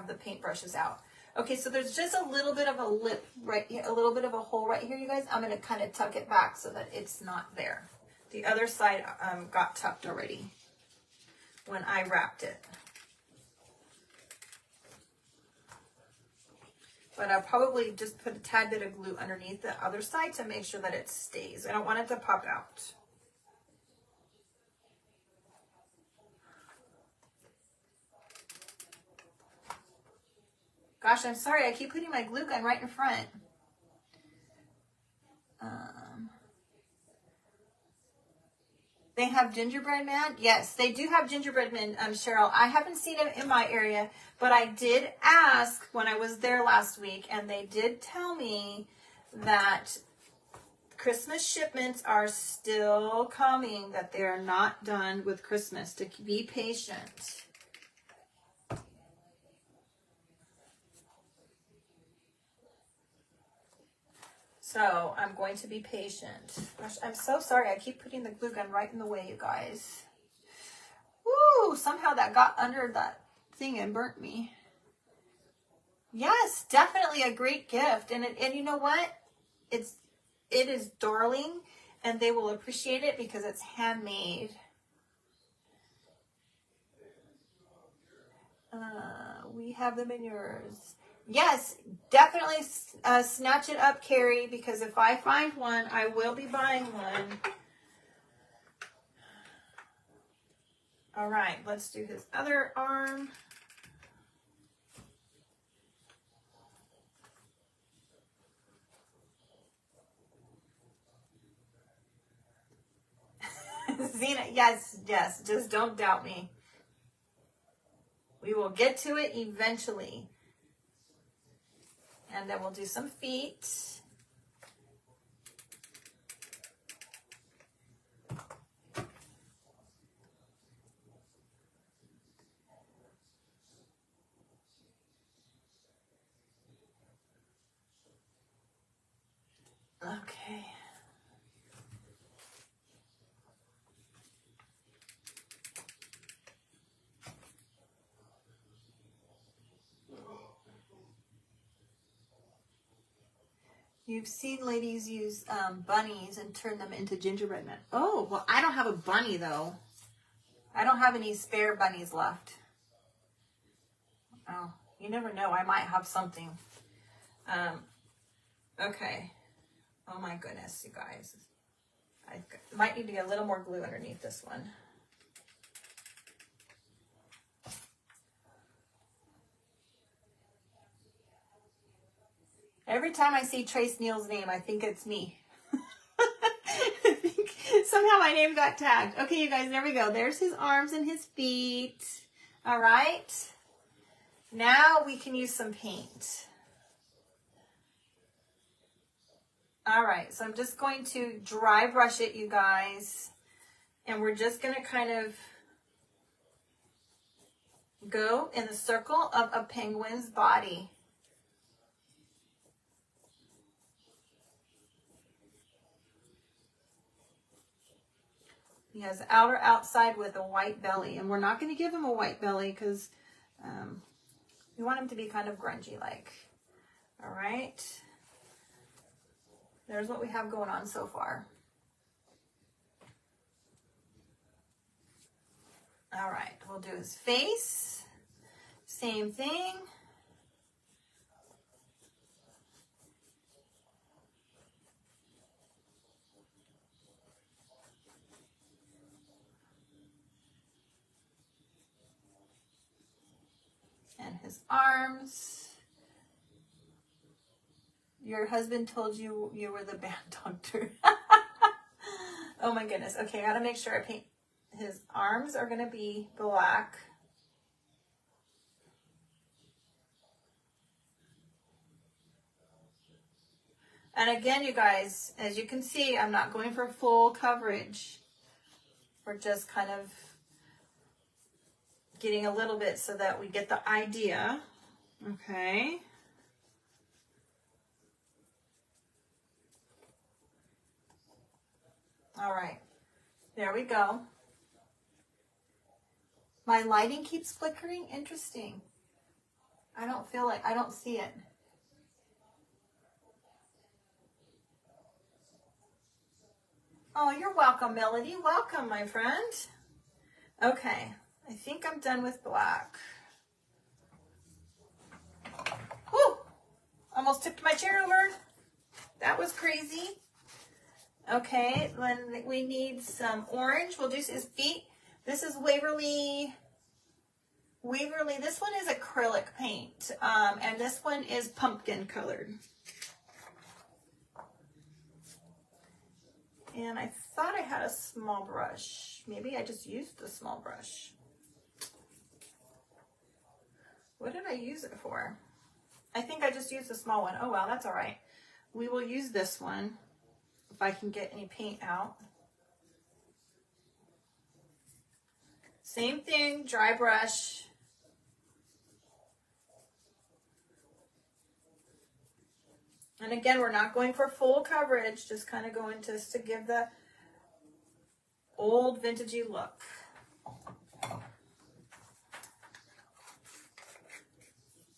the paintbrushes out. Okay, so there's just a little bit of a lip right here, a little bit of a hole right here, you guys. I'm going to kind of tuck it back so that it's not there. The other side got tucked already when I wrapped it. But I'll probably just put a tad bit of glue underneath the other side to make sure that it stays. I don't want it to pop out. Gosh, I'm sorry. I keep putting my glue gun right in front. They have gingerbread man? Yes, they do have gingerbread man, Cheryl. I haven't seen them in my area, but I did ask when I was there last week, and they did tell me that Christmas shipments are still coming, that they are not done with Christmas, to be patient. So I'm going to be patient. Gosh, I'm so sorry. I keep putting the glue gun right in the way, you guys. Woo! Somehow that got under that thing and burnt me. Yes, definitely a great gift. And you know what? It is darling, and they will appreciate it because it's handmade. We have them in yours. Yes, definitely snatch it up, Carrie, because if I find one, I will be buying one. All right, let's do his other arm. Zena, yes, just don't doubt me. We will get to it eventually. And then we'll do some feet. Okay. You've seen ladies use bunnies and turn them into gingerbread men. Oh, well, I don't have a bunny, though. I don't have any spare bunnies left. Oh, you never know. I might have something. Okay. Oh, my goodness, you guys. I might need to get a little more glue underneath this one. Every time I see Trace Neal's name, I think it's me. I think somehow my name got tagged. Okay, you guys, there we go. There's his arms and his feet. All right. Now we can use some paint. All right, so I'm just going to dry brush it, you guys. And we're just going to kind of go in the circle of a penguin's body. He has outer outside with a white belly, and we're not going to give him a white belly because we want him to be kind of grungy like. All right. There's what we have going on so far. All right, we'll do his face. Same thing. And his arms. Your husband told you you were the band doctor. Oh my goodness. Okay, I gotta make sure I paint. His arms are gonna be black. And again, you guys, as you can see, I'm not going for full coverage. We're just kind of getting a little bit so that we get the idea. Okay. All right, there we go. My lighting keeps flickering. Interesting. I don't see it. Oh, you're welcome, Melody. Welcome, my friend. Okay, I think I'm done with black. Woo! Almost tipped my chair over. That was crazy. Okay, then we need some orange. We'll do his feet. This is Waverly. This one is acrylic paint, and this one is pumpkin colored. And I thought I had a small brush. Maybe I just used the small brush. What did I use it for? I think I just used the small one. Oh, well, that's all right. We will use this one if I can get any paint out. Same thing, dry brush. And again, we're not going for full coverage, just kind of going to give the old vintagey look.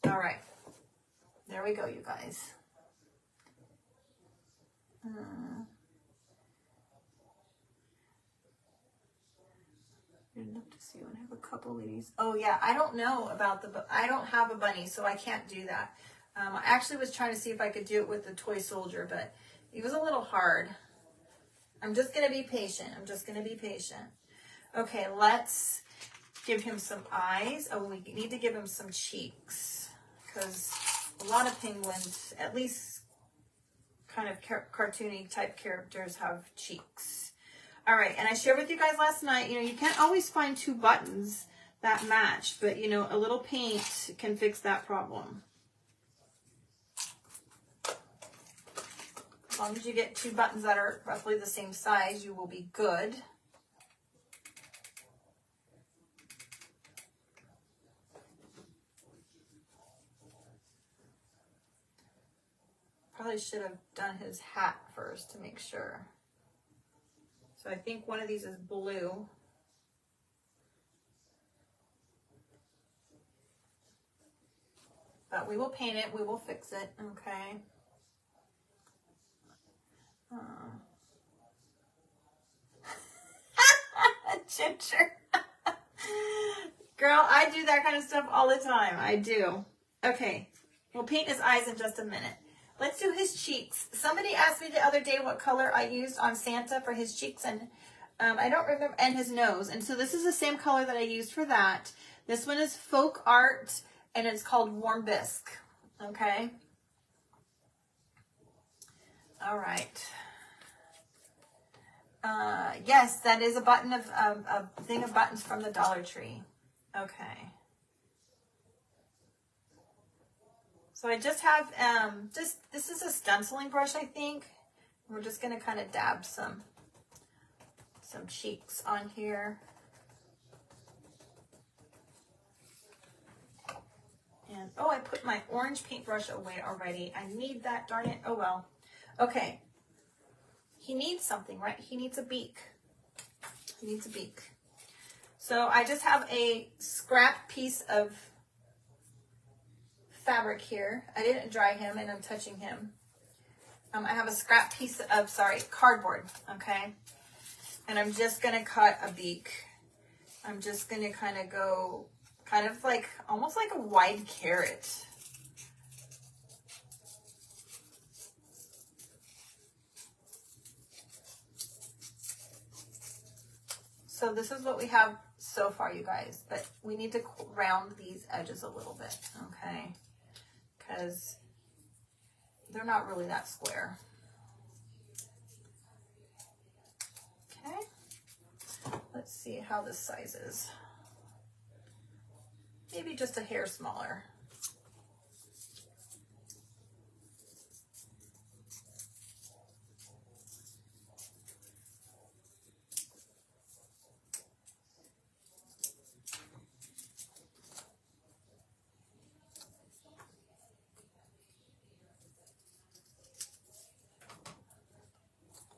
All right, there we go, you guys. I'd love to see one. I have a couple ladies. Oh yeah, I don't know about I don't have a bunny, so I can't do that. I actually was trying to see if I could do it with the toy soldier, but it was a little hard. I'm just going to be patient. Okay, let's give him some eyes. Oh, we need to give him some cheeks because a lot of penguins, at least kind of cartoony type characters, have cheeks. All right, and I shared with you guys last night, you can't always find two buttons that match, but, a little paint can fix that problem. As long as you get two buttons that are roughly the same size, you will be good. probably should have done his hat first to make sure. So I think one of these is blue. But we will paint it. We will fix it. Okay. Ginger. Girl, I do that kind of stuff all the time. I do. Okay. We'll paint his eyes in just a minute. Let's do his cheeks. Somebody asked me the other day what color I used on Santa for his cheeks, and I don't remember, and his nose. And so this is the same color that I used for that. This one is Folk Art, and it's called Warm Bisque. Okay. All right. Yes, that is a button of a thing of buttons from the Dollar Tree. Okay. So I just have this is a stenciling brush, I think. We're just gonna kind of dab some cheeks on here. And oh, I put my orange paintbrush away already. I need that, darn it. Oh well. Okay. He needs something, right? He needs a beak. He needs a beak. So I just have a scrap piece of fabric here. I didn't dry him and I'm touching him. I have a scrap piece of, cardboard, okay? And I'm just gonna cut a beak. I'm just gonna kind of go, almost like a wide carrot. So this is what we have so far, you guys, but we need to round these edges a little bit, okay? Because they're not really that square. Okay, let's see how this size is. Maybe just a hair smaller.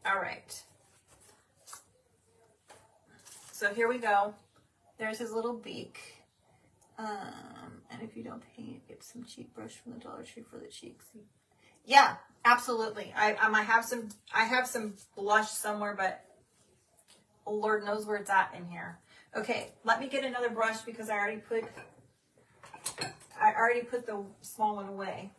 All right. So here we go. There's his little beak. And if you don't paint, get some cheek brush from the Dollar Tree for the cheeks. Yeah, absolutely. I have some blush somewhere, but Lord knows where it's at in here. Okay, let me get another brush because I already put the small one away.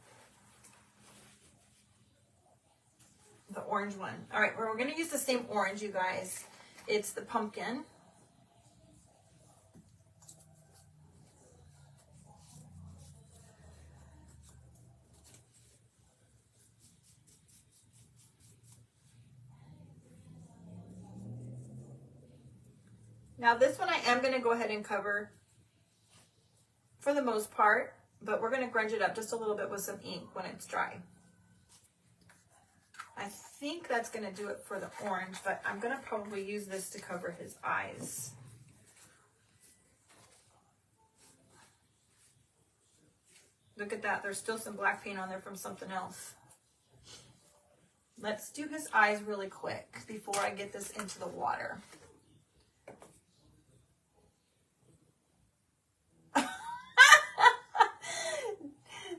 The orange one. All right, we're going to use the same orange, you guys. It's the pumpkin. Now this one I am going to go ahead and cover for the most part, but we're going to grunge it up just a little bit with some ink when it's dry. I think that's going to do it for the orange, but I'm going to probably use this to cover his eyes. Look at that. There's still some black paint on there from something else. Let's do his eyes really quick before I get this into the water.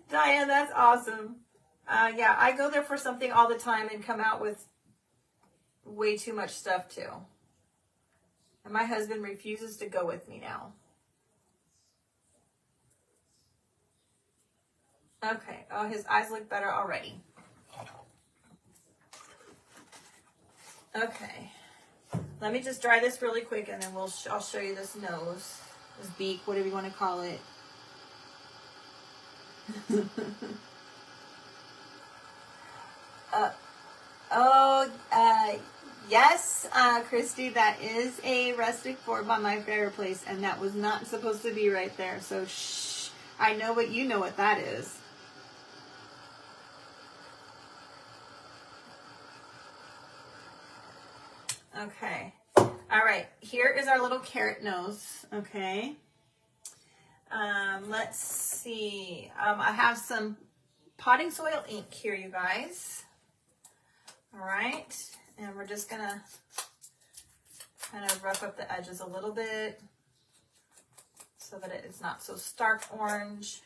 Diane, that's awesome. Yeah, I go there for something all the time and come out with way too much stuff too. And my husband refuses to go with me now. Okay, oh, his eyes look better already. Okay, let me just dry this really quick and then I'll show you this nose, this beak, whatever you want to call it. Yes, Christy, that is a rustic board by my fireplace, and that was not supposed to be right there. So shh, I know what you know what that is. Okay. All right. Here is our little carrot nose. Okay. Let's see. I have some potting soil ink here, you guys. All right, and we're just gonna kind of rough up the edges a little bit so that it's not so stark orange.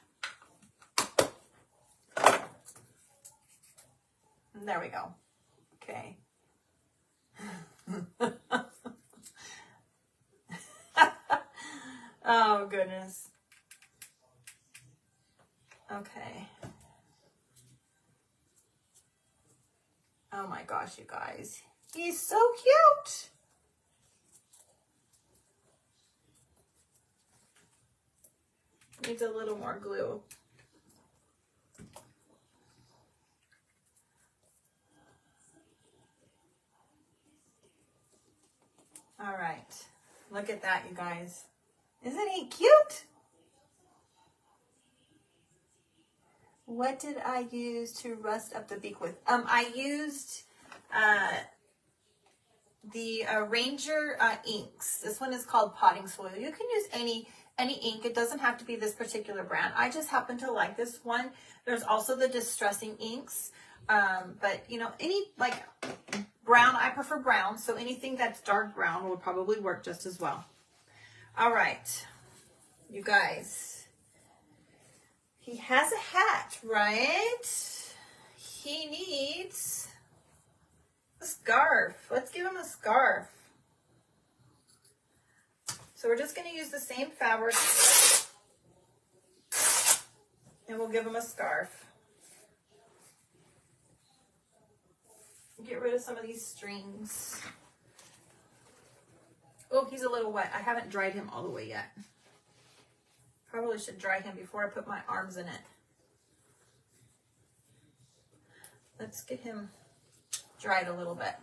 And there we go. Okay. Oh, goodness. Okay. Oh my gosh, you guys. He's so cute. Needs a little more glue. All right. Look at that, you guys. Isn't he cute? What did I use to rust up the beak with? I used the Ranger inks. This one is called Potting Soil. You can use any ink. It doesn't have to be this particular brand. I just happen to like this one. There's also the Distressing inks. But you know, any like brown, I prefer brown. So anything that's dark brown will probably work just as well. All right, you guys. He has a hat, right? He needs a scarf. Let's give him a scarf. So we're just going to use the same fabric and we'll give him a scarf. Get rid of some of these strings. Oh, he's a little wet. I haven't dried him all the way yet. Probably should dry him before I put my arms in it. Let's get him dried a little bit.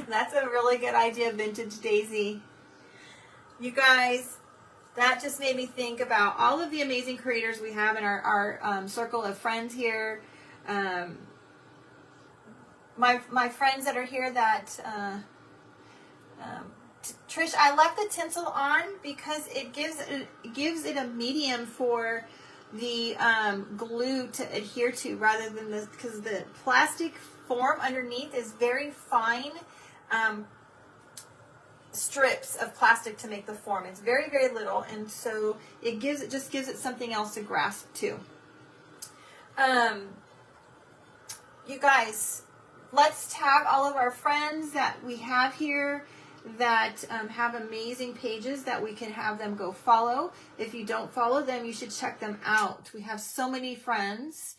That's a really good idea, Vintage Daisy. You guys, that just made me think about all of the amazing creators we have in our circle of friends here. My friends that are here that, Trish, I left the tinsel on because it gives it a medium for the glue to adhere to rather than this, because the plastic form underneath is very fine strips of plastic to make the form. It's very, very little, and so it just gives it something else to grasp to. You guys, let's tag all of our friends that we have here that have amazing pages that we can have them go follow. If you don't follow them, you should check them out. We have so many friends.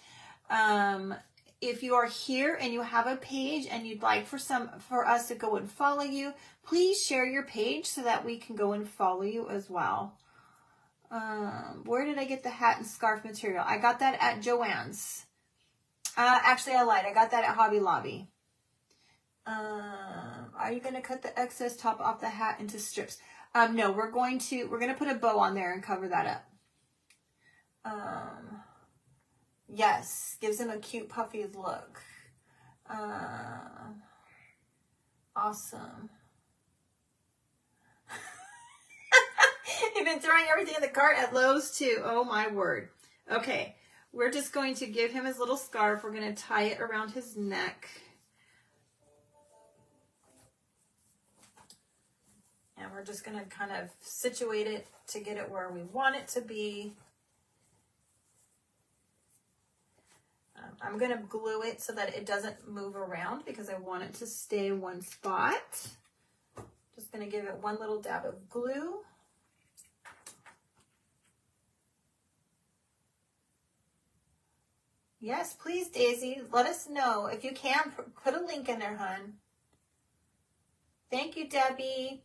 If you are here and you have a page and you'd like for us to go and follow you, please share your page so that we can go and follow you as well. Where did I get the hat and scarf material? I got that at Joann's. Actually, I lied. I got that at Hobby Lobby. Are you going to cut the excess top off the hat into strips? No, we're going to put a bow on there and cover that up. Yes, gives him a cute puffy look. Awesome. You've been throwing everything in the cart at Lowe's too. Oh my word. Okay, we're just going to give him his little scarf. We're going to tie it around his neck. And we're just going to kind of situate it to get it where we want it to be. I'm going to glue it so that it doesn't move around because I want it to stay in one spot. Just going to give it one little dab of glue. Yes, please, Daisy. Let us know. If you can, put a link in there, hon. Thank you, Debbie.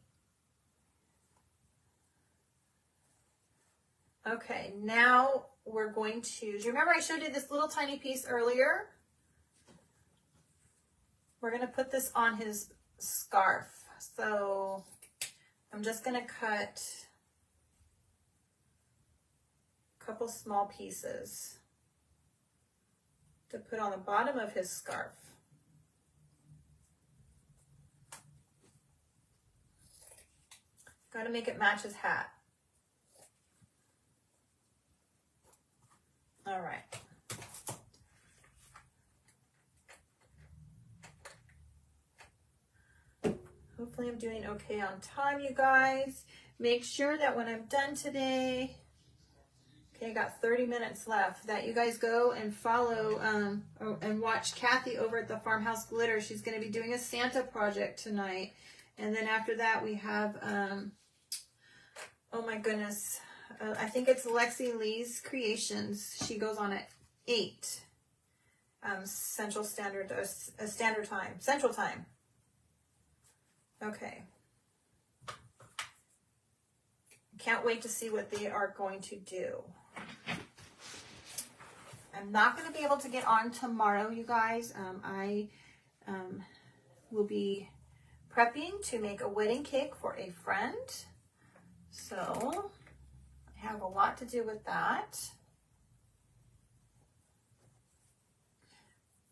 Okay, now we're going to, do you remember I showed you this little tiny piece earlier? We're going to put this on his scarf. So I'm just going to cut a couple small pieces to put on the bottom of his scarf. Got to make it match his hat. All right. Hopefully I'm doing okay on time, you guys. Make sure that when I'm done today, okay, I got 30 minutes left, that you guys go and follow and watch Kathy over at the Farmhouse Glitter. She's going to be doing a Santa project tonight. And then after that, we have, oh my goodness, I think it's Lexi Lee's Creations. She goes on at 8 Central Standard Time, Central Time. Okay. Can't wait to see what they are going to do. I'm not going to be able to get on tomorrow, you guys. I will be prepping to make a wedding cake for a friend. So I have a lot to do with that.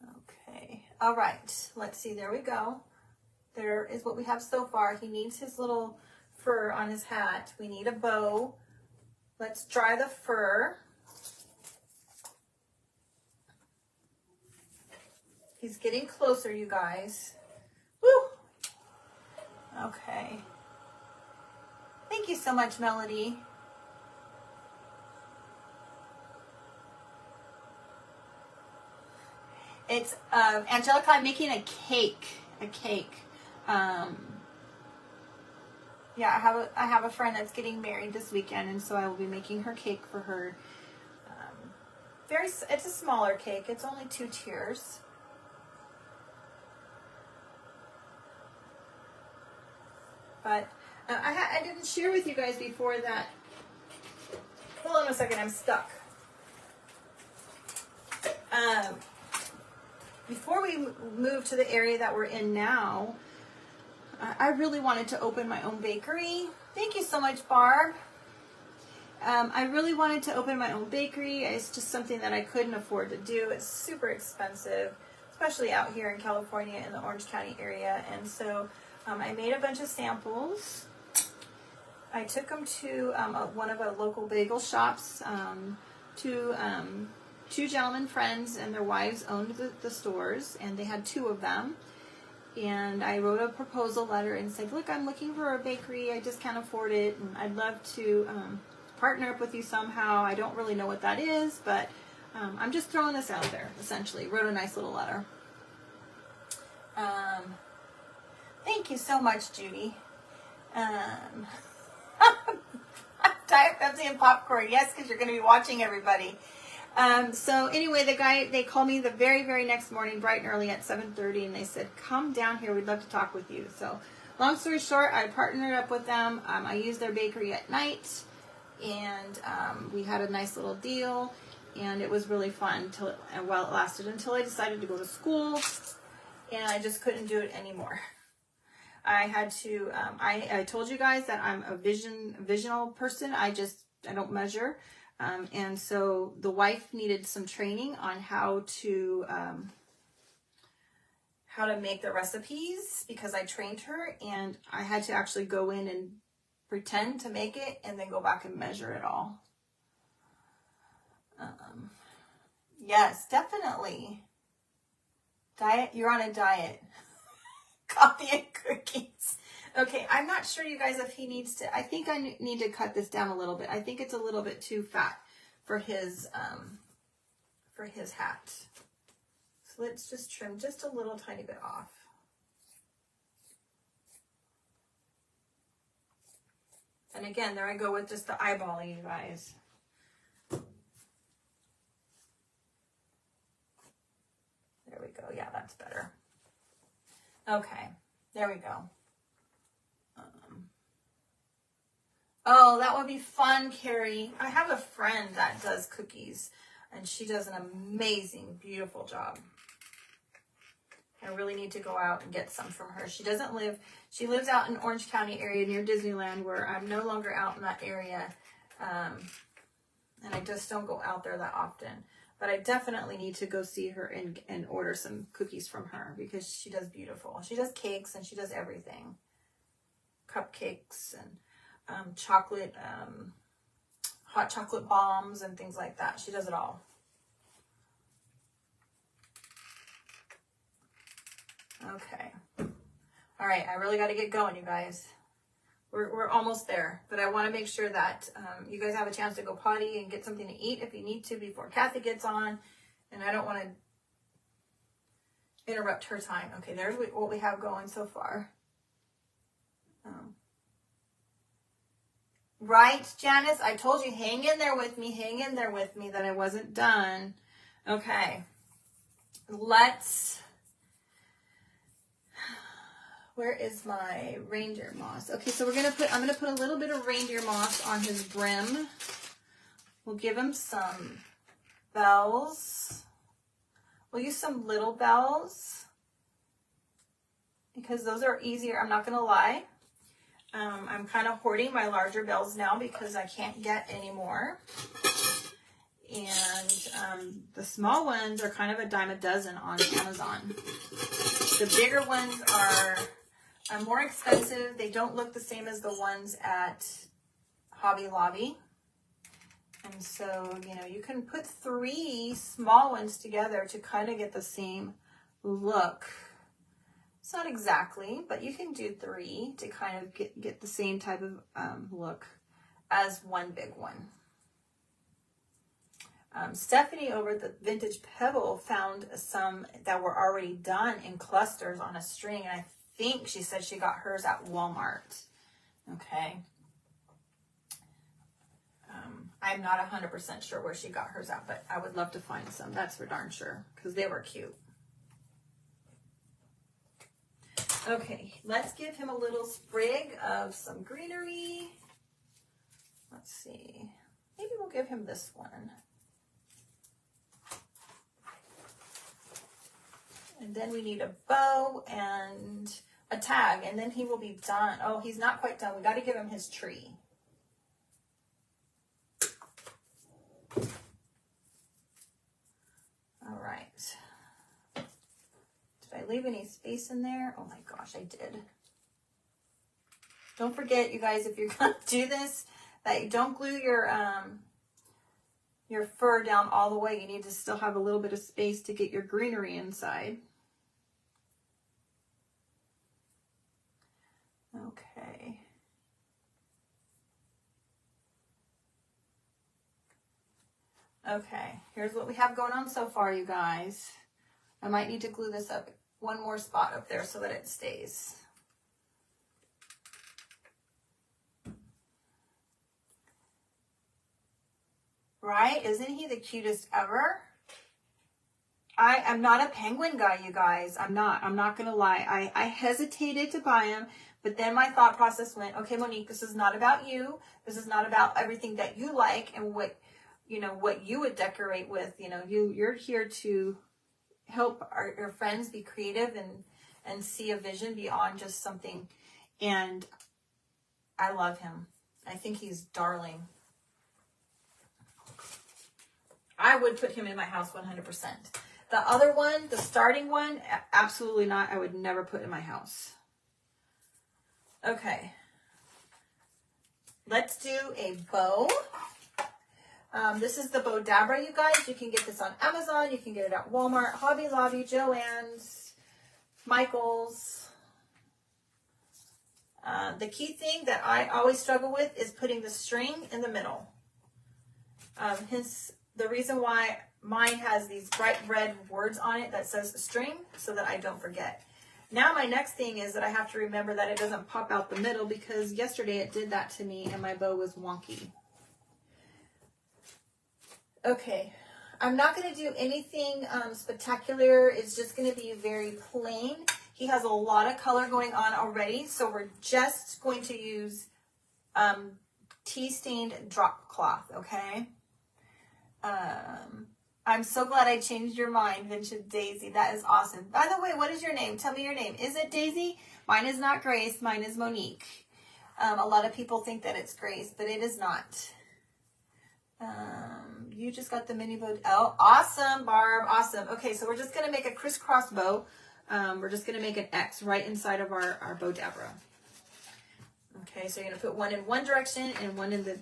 Okay. All right. Let's see. There we go. There is what we have so far. He needs his little fur on his hat. We need a bow. Let's dry the fur. He's getting closer, you guys. Woo! Okay. Thank you so much, Melody. It's Angelica, I'm making a cake. Yeah, I have a friend that's getting married this weekend, and so I will be making her cake for her. It's a smaller cake. It's only 2 tiers. But I didn't share with you guys before that. Hold on a second, I'm stuck. Before we moved to the area that we're in now, I really wanted to open my own bakery. Thank you so much, Barb. I really wanted to open my own bakery. It's just something that I couldn't afford to do. It's super expensive, especially out here in California in the Orange County area. And so I made a bunch of samples. I took them to one of our local bagel shops. Two gentlemen friends and their wives owned the stores, and they had 2 of them. And I wrote a proposal letter and said, look, I'm looking for a bakery. I just can't afford it, and I'd love to partner up with you somehow. I don't really know what that is, but I'm just throwing this out there, essentially. Wrote a nice little letter. Thank you so much, Judy. Diet Pepsi and popcorn. Yes, because you're going to be watching everybody. So anyway, they called me the very, very next morning, bright and early at 7:30, and they said, come down here. We'd love to talk with you. So long story short, I partnered up with them. I used their bakery at night, and we had a nice little deal, and it was really fun while it lasted until I decided to go to school, and I just couldn't do it anymore. I had to, I told you guys that I'm a visional person. I don't measure. And so the wife needed some training on how to make the recipes, because I trained her, and I had to actually go in and pretend to make it and then go back and measure it all. Yes, definitely. Diet, you're on a diet. Coffee and cookies. Okay, I'm not sure, you guys, if he needs to. I think I need to cut this down a little bit. I think it's a little bit too fat for his hat. So let's just trim just a little tiny bit off. And again, there I go with just the eyeballing, you guys. There we go. Yeah, that's better. Okay, there we go. Oh, that would be fun, Carrie. I have a friend that does cookies, and she does an amazing, beautiful job. I really need to go out and get some from her. She lives out in Orange County area near Disneyland, where I'm no longer out in that area. And I just don't go out there that often. But I definitely need to go see her and order some cookies from her, because she does beautiful. She does cakes and she does everything. Cupcakes and... chocolate, hot chocolate bombs and things like that. She does it all. Okay. All right, I really got to get going, you guys. We're almost there, but I want to make sure that you guys have a chance to go potty and get something to eat if you need to before Kathy gets on, and I don't want to interrupt her time. Okay, there's what we have going so far. Right, Janice? I told you, hang in there with me, that I wasn't done. Okay, where is my reindeer moss? Okay, so I'm gonna put a little bit of reindeer moss on his brim. We'll give him some bells. We'll use some little bells because those are easier. I'm not gonna lie. I'm kind of hoarding my larger bells now because I can't get any more. And the small ones are kind of a dime a dozen on Amazon. The bigger ones are more expensive. They don't look the same as the ones at Hobby Lobby. And so, you know, you can put 3 small ones together to kind of get the same look. It's not exactly, but you can do 3 to kind of get the same type of look as one big one. Stephanie over at the Vintage Pebble found some that were already done in clusters on a string, and I think she said she got hers at Walmart. Okay. I'm not 100% sure where she got hers at, but I would love to find some. That's for darn sure, because they were cute. Okay, let's give him a little sprig of some greenery. Let's see. Maybe we'll give him this one. And then we need a bow and a tag, and then he will be done. Oh, he's not quite done. We got to give him his tree. All right. Did I leave any space in there? Oh my gosh, I did. Don't forget, you guys, if you're going to do this, that you don't glue your fur down all the way. You need to still have a little bit of space to get your greenery inside. Okay. Okay, here's what we have going on so far, you guys. I might need to glue this up one more spot up there so that it stays. Right? Isn't he the cutest ever? I am not a penguin guy, you guys. I'm not going to lie. I hesitated to buy him, but then my thought process went, okay, Monique, this is not about you. This is not about everything that you like and what you would decorate with. You know, you're here to help your friends be creative and see a vision beyond just something. And I love him. I think he's darling. I would put him in my house 100%. The other one, the starting one, absolutely not. I would never put in my house. Okay. Let's do a bow. This is the Bowdabra, you guys. You can get this on Amazon. You can get it at Walmart, Hobby Lobby, Joann's, Michael's. The key thing that I always struggle with is putting the string in the middle. The reason why mine has these bright red words on it that says string, so that I don't forget. Now my next thing is that I have to remember that it doesn't pop out the middle, because yesterday it did that to me and my bow was wonky. Okay, I'm not going to do anything spectacular. It's just going to be very plain. He has a lot of color going on already, so we're just going to use tea-stained drop cloth, okay? I'm so glad I changed your mind, Vintage Daisy. That is awesome. By the way, what is your name? Tell me your name. Is it Daisy? Mine is not Grace. Mine is Monique. A lot of people think that it's Grace, but it is not. You just got the mini bow. Oh, awesome, Barb. Awesome. Okay, so we're just going to make a crisscross bow. We're just going to make an X right inside of our Bowdabra. Okay, so you're going to put one in one direction and one in the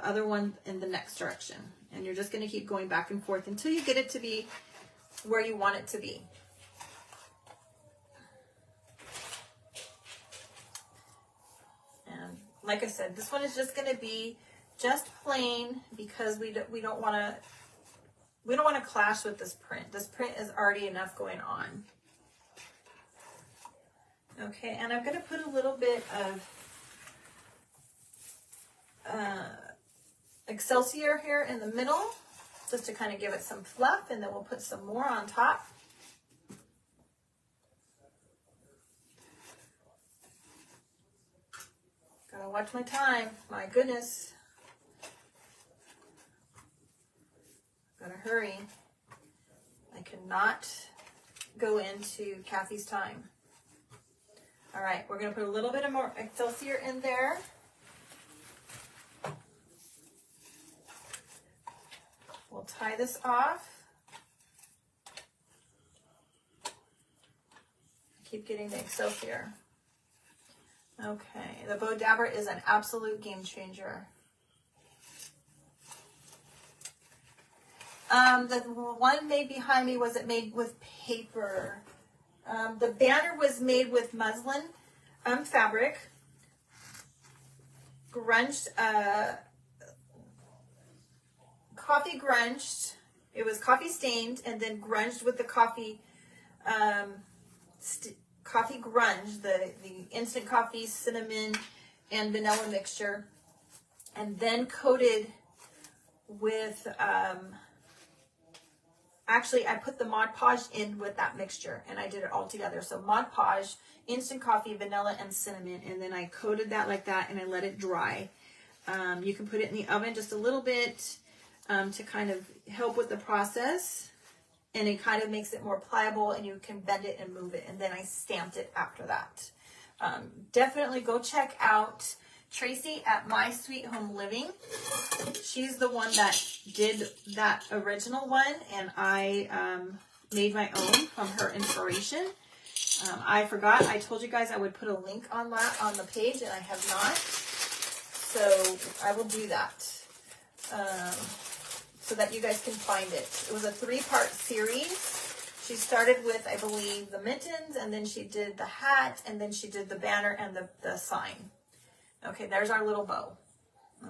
other one in the next direction. And you're just going to keep going back and forth until you get it to be where you want it to be. And like I said, this one is just going to be just plain because we don't want to clash with this print. This print is already enough going on. Okay, and I'm going to put a little bit of Excelsior here in the middle, just to kind of give it some fluff, and then we'll put some more on top. Gotta watch my time, my goodness. Gotta hurry. I cannot go into Kathy's time. All right, we're gonna put a little bit of more Excelsior in there. We'll tie this off. Keep getting the Excelsior. Okay, the Bow Dabber is an absolute game changer. The one made behind me, was it made with paper? The banner was made with muslin fabric, grunged, coffee grunged. It was coffee stained and then grunged with the coffee, coffee grunge, the instant coffee, cinnamon, and vanilla mixture, and then coated with, actually I put the Mod Podge in with that mixture and I did it all together. So Mod Podge, instant coffee, vanilla, and cinnamon, and then I coated that like that and I let it dry. You can put it in the oven just a little bit to kind of help with the process, and it kind of makes it more pliable and you can bend it and move it, and then I stamped it after that. Definitely go check out Tracy at My Sweet Home Living. She's the one that did that original one, and I made my own from her inspiration. I forgot, I told you guys I would put a link on that on the page, and I have not. So I will do that so that you guys can find it. It was a 3-part series. She started with, I believe, the mittens, and then she did the hat, and then she did the banner and the sign. Okay, there's our little bow.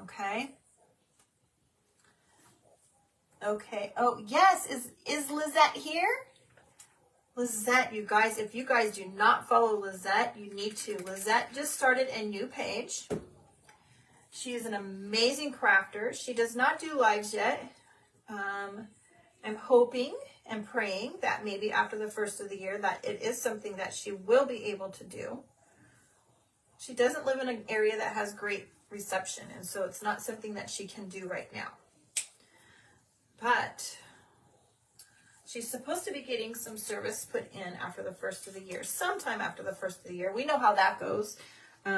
Okay. Okay. Oh, yes. Is Lizette here? Lizette, you guys, if you guys do not follow Lizette, you need to. Lizette just started a new page. She is an amazing crafter. She does not do lives yet. I'm hoping and praying that maybe after the first of the year that it is something that she will be able to do. She doesn't live in an area that has great reception, and so it's not something that she can do right now. But she's supposed to be getting some service put in after the first of the year, sometime after the first of the year. We know how that goes.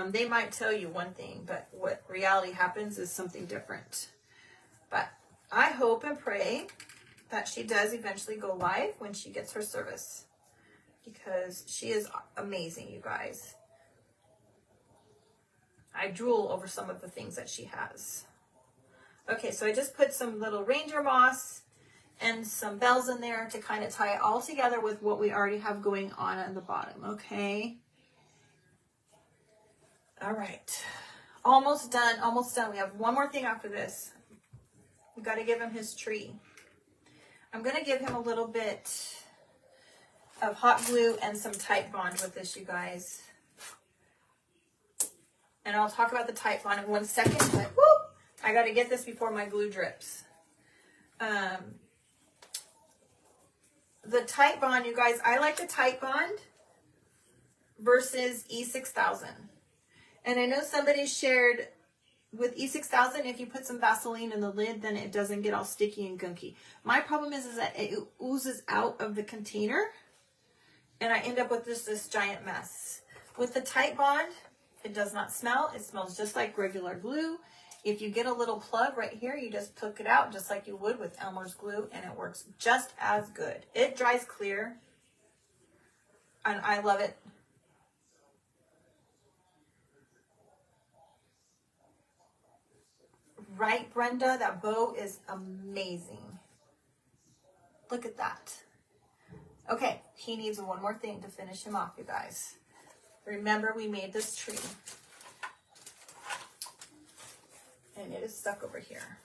They might tell you one thing, but what reality happens is something different. But I hope and pray that she does eventually go live when she gets her service, because she is amazing, you guys. I drool over some of the things that she has. Okay, so I just put some little reindeer moss and some bells in there to kind of tie it all together with what we already have going on the bottom, okay? All right, almost done, almost done. We have one more thing after this. We got to give him his tree. I'm going to give him a little bit of hot glue and some Titebond with this, you guys. And I'll talk about the Titebond in 1 second, but whoop, I got to get this before my glue drips. The Titebond, you guys, I like the Titebond versus E6000. And I know somebody shared with E6000, if you put some Vaseline in the lid, then it doesn't get all sticky and gunky. My problem is that it oozes out of the container, and I end up with just this giant mess. With the Titebond, it does not smell. It smells just like regular glue. If you get a little plug right here, you just poke it out just like you would with Elmer's glue, and it works just as good. It dries clear, and I love it. right, Brenda? That bow is amazing. Look at that. Okay, he needs one more thing to finish him off, you guys. Remember, we made this tree. And it is stuck over here.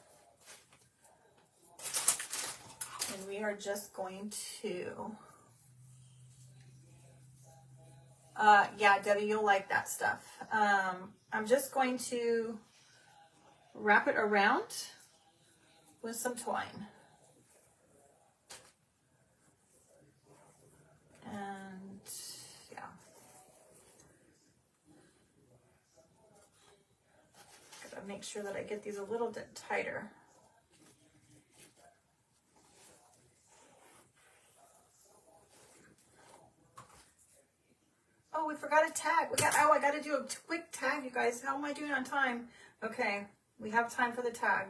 And we are just going to... yeah, Debbie, you'll like that stuff. I'm just going to wrap it around with some twine. And yeah. Gotta make sure that I get these a little bit tighter. Oh, we forgot a tag. I got to do a quick tag, you guys. How am I doing on time? Okay, we have time for the tag.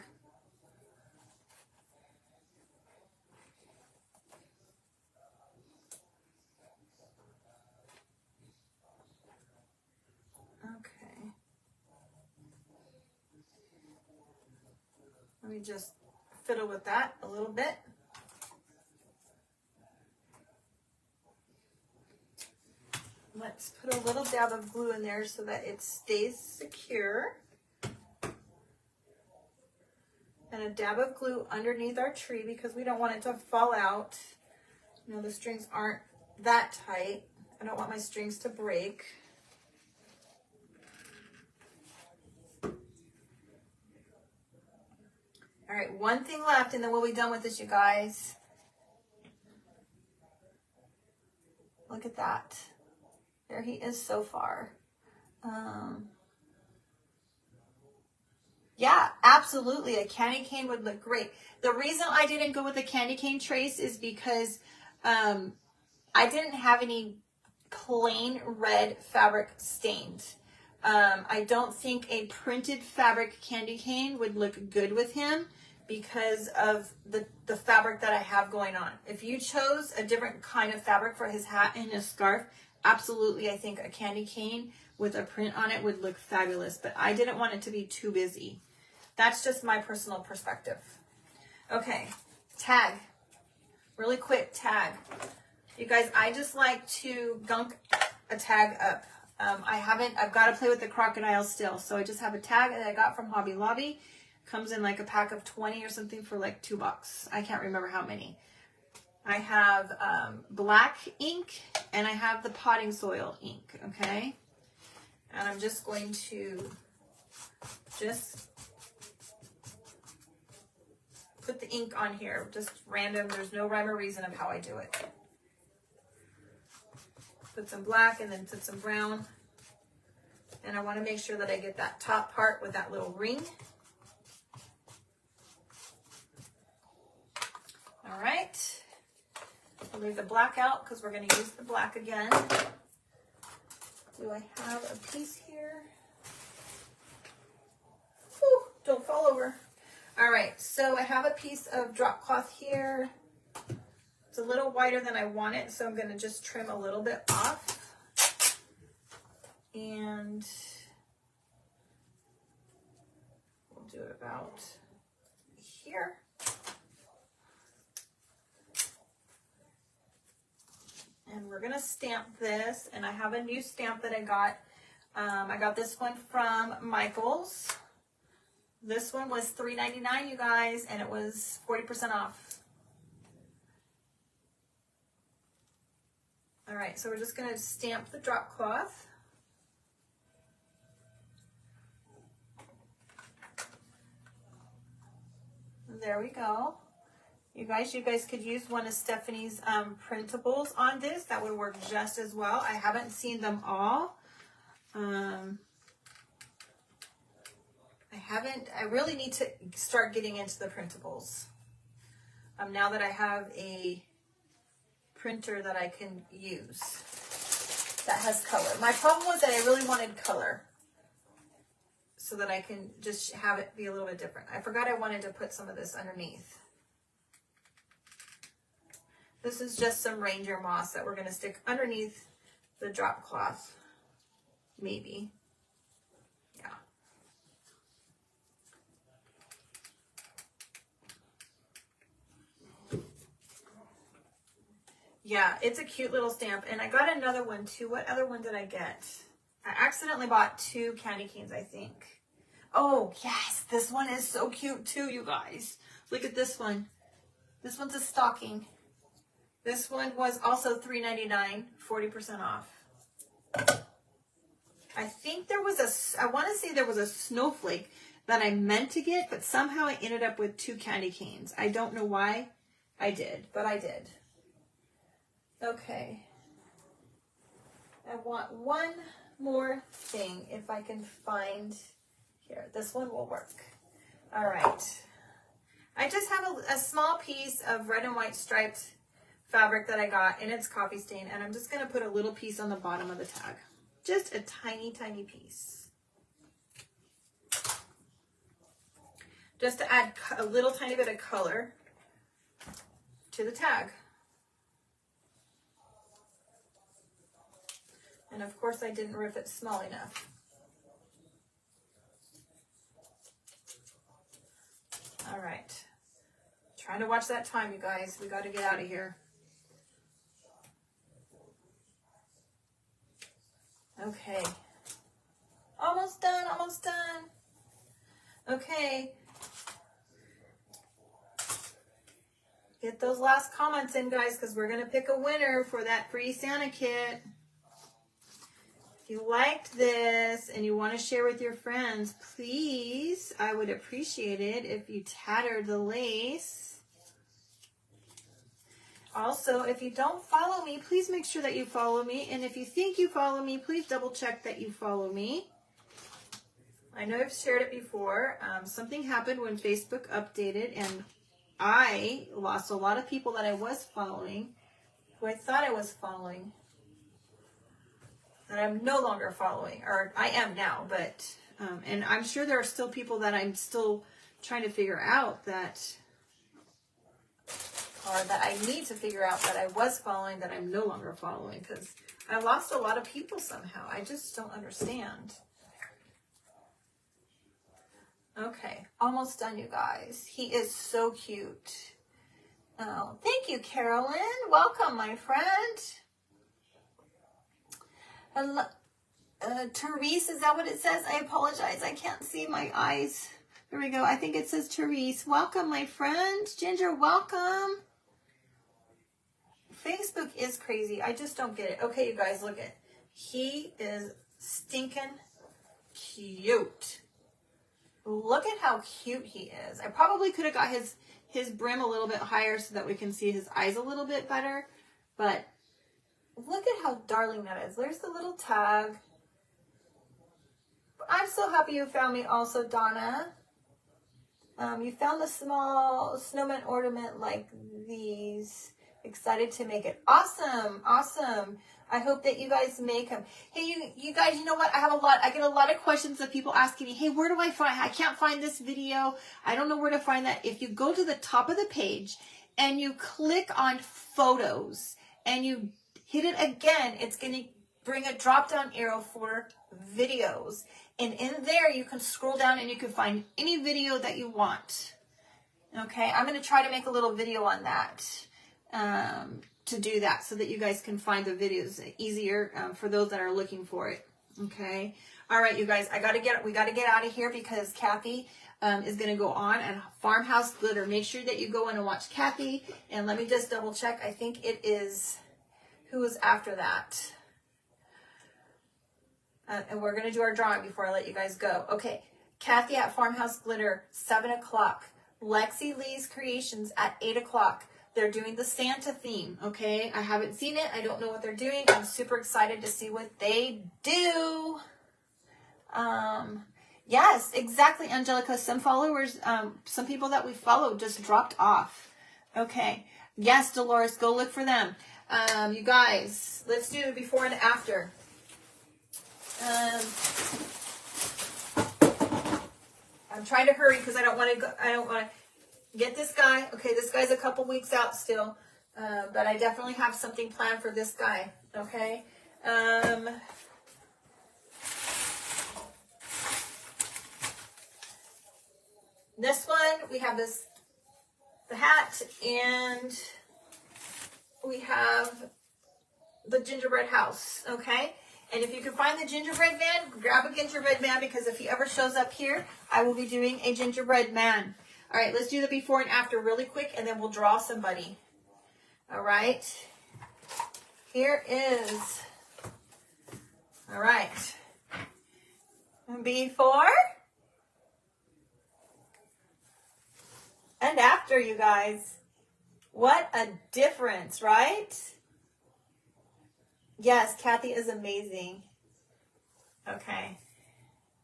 Okay. Let me just fiddle with that a little bit. Let's put a little dab of glue in there so that it stays secure. And a dab of glue underneath our tree because we don't want it to fall out. You know, the strings aren't that tight. I don't want my strings to break. All right, one thing left and then we'll be done with this, you guys. Look at that. There he is so far. Yeah, absolutely. A candy cane would look great. The reason I didn't go with a candy cane trace is because I didn't have any plain red fabric stained. I don't think a printed fabric candy cane would look good with him because of the fabric that I have going on. If you chose a different kind of fabric for his hat and his scarf, absolutely, I think a candy cane with a print on it would look fabulous, but I didn't want it to be too busy. That's just my personal perspective. Okay, tag. Really quick tag. You guys, I just like to gunk a tag up. I've got to play with the crocodile still, so I just have a tag that I got from Hobby Lobby. Comes in like a pack of 20 or something for like $2. I can't remember how many. I have black ink and I have the potting soil ink, okay? And I'm just going to put the ink on here, just random. There's no rhyme or reason of how I do it. Put some black and then put some brown. And I want to make sure that I get that top part with that little ring. All right. I'll leave the black out because we're going to use the black again. Do I have a piece here? Whew, don't fall over. All right, so I have a piece of drop cloth here. It's a little wider than I want it, so I'm going to just trim a little bit off. And we'll do it about here. And we're going to stamp this, and I have a new stamp that I got. I got this one from Michaels. This one was $3.99, you guys, and it was 40% off. All right, so we're just going to stamp the drop cloth. There we go. You guys could use one of Stephanie's printables on this. That would work just as well. I haven't seen them all. I really need to start getting into the printables. Now that I have a printer that I can use that has color. My problem was that I really wanted color so that I can just have it be a little bit different. I forgot I wanted to put some of this underneath. This is just some reindeer moss that we're going to stick underneath the drop cloth. Maybe. Yeah. Yeah, it's a cute little stamp. And I got another one too. What other one did I get? I accidentally bought 2 candy canes, I think. Oh, yes. This one is so cute too, you guys. Look at this one. This one's a stocking. This one was also $3.99, 40% off. I think there was I want to say there was a snowflake that I meant to get, but somehow I ended up with 2 candy canes. I don't know why I did, but I did. Okay. I want one more thing if I can find here. This one will work. All right. I just have a small piece of red and white striped fabric that I got, and it's coffee stain, and I'm just going to put a little piece on the bottom of the tag. Just a tiny, tiny piece. Just to add a little tiny bit of color to the tag. And of course I didn't rip it small enough. All right. Trying to watch that time, you guys. We got to get out of here. Okay. Almost done, almost done. Okay. Get those last comments in, guys, because we're going to pick a winner for that free Santa kit. If you liked this and you want to share with your friends, please, I would appreciate it if you tattered the lace. Also, if you don't follow me, please make sure that you follow me. And if you think you follow me, please double check that you follow me. I know I've shared it before. Something happened when Facebook updated, and I lost a lot of people that I was following, who I thought I was following, that I'm no longer following, or I am now, but, and I'm sure there are still people that I'm still trying to figure out that, or that I need to figure out that I was following that I'm no longer following, because I lost a lot of people somehow. I just don't understand. Okay, almost done, you guys. He is so cute. Oh, thank you, Carolyn. Welcome, my friend. Hello, Therese, is that what it says? I apologize. I can't see my eyes. There we go. I think it says Therese. Welcome, my friend. Ginger, welcome. Facebook is crazy. I just don't get it. Okay, you guys, look at. He is stinking cute. Look at how cute he is. I probably could have got his brim a little bit higher so that we can see his eyes a little bit better. But look at how darling that is. There's the little tag. I'm so happy you found me also, Donna. You found the small snowman ornament like these. Excited to make it. Awesome. Awesome. I hope that you guys make them. Hey, you guys, you know what? I get a lot of questions of people asking me, hey, where do I can't find this video. I don't know where to find that. If you go to the top of the page and you click on photos and you hit it again, it's going to bring a drop down arrow for videos. And in there, you can scroll down and you can find any video that you want. Okay. I'm going to try to make a little video on that. To do that so that you guys can find the videos easier for those that are looking for it. Okay. All right, you guys, we got to get out of here because Kathy is going to go on and Farmhouse Glitter. Make sure that you go in and watch Kathy. And let me just double check. I think it is, who is after that? And we're going to do our drawing before I let you guys go. Okay. Kathy at Farmhouse Glitter, 7 o'clock. Lexi Lee's Creations at 8 o'clock. They're doing the Santa theme, okay? I haven't seen it. I don't know what they're doing. I'm super excited to see what they do. Yes, exactly, Angelica. Some followers, some people that we follow just dropped off. Okay. Yes, Dolores, go look for them. You guys, let's do the before and after. I'm trying to hurry because I don't want to get this guy. Okay, this guy's a couple weeks out still, but I definitely have something planned for this guy. Okay. This one, we have the hat, and we have the gingerbread house, okay? And if you can find the gingerbread man, grab a gingerbread man, because if he ever shows up here, I will be doing a gingerbread man. All right, let's do the before and after really quick, and then we'll draw somebody. All right. Here is, all right, before and after, you guys. What a difference, right? Yes, Kathy is amazing. Okay.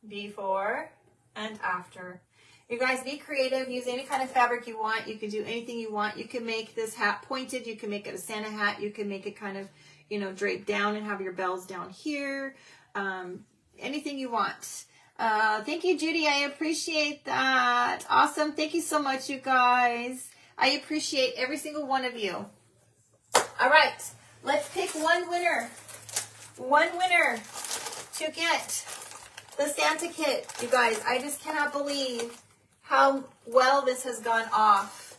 Before and after. You guys, be creative. Use any kind of fabric you want. You can do anything you want. You can make this hat pointed. You can make it a Santa hat. You can make it kind of, you know, draped down and have your bells down here. Anything you want. Thank you, Judy. I appreciate that. Awesome. Thank you so much, you guys. I appreciate every single one of you. All right. Let's pick one winner. One winner to get the Santa kit. You guys, I just cannot believe how well this has gone off.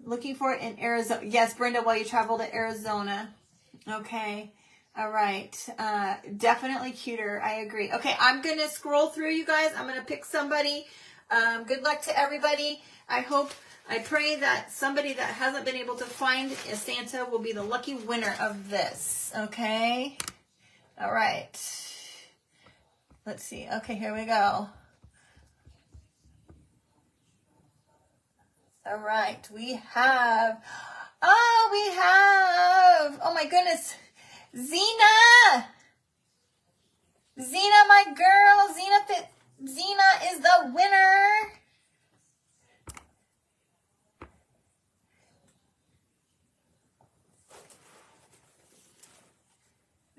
Looking for it in Arizona. Yes, Brenda, while you travel to Arizona. Okay. All right. Definitely cuter. I agree. Okay, I'm going to scroll through, you guys. I'm going to pick somebody. Good luck to everybody. I pray that somebody that hasn't been able to find a Santa will be the lucky winner of this. Okay. All right. Let's see. Okay, here we go. All right. We have, oh my goodness. Zena, my girl, Zena is the winner.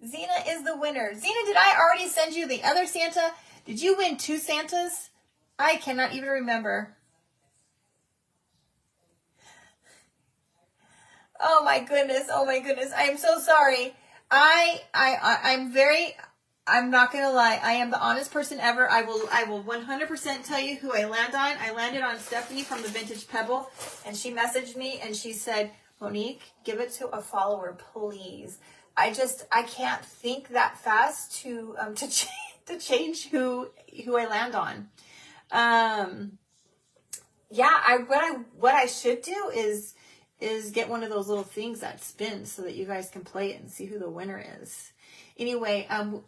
Zena is the winner. Zena, did I already send you the other Santa? Did you win 2 Santas? I cannot even remember. Oh my goodness. Oh my goodness. I am so sorry. I'm not going to lie. I am the honest person ever. I will 100% tell you who I land on. I landed on Stephanie from the Vintage Pebble, and she messaged me and she said, Monique, give it to a follower, please. I can't think that fast to change who I land on. Yeah, what I should do is get one of those little things that spins so that you guys can play it and see who the winner is. Anyway, I'm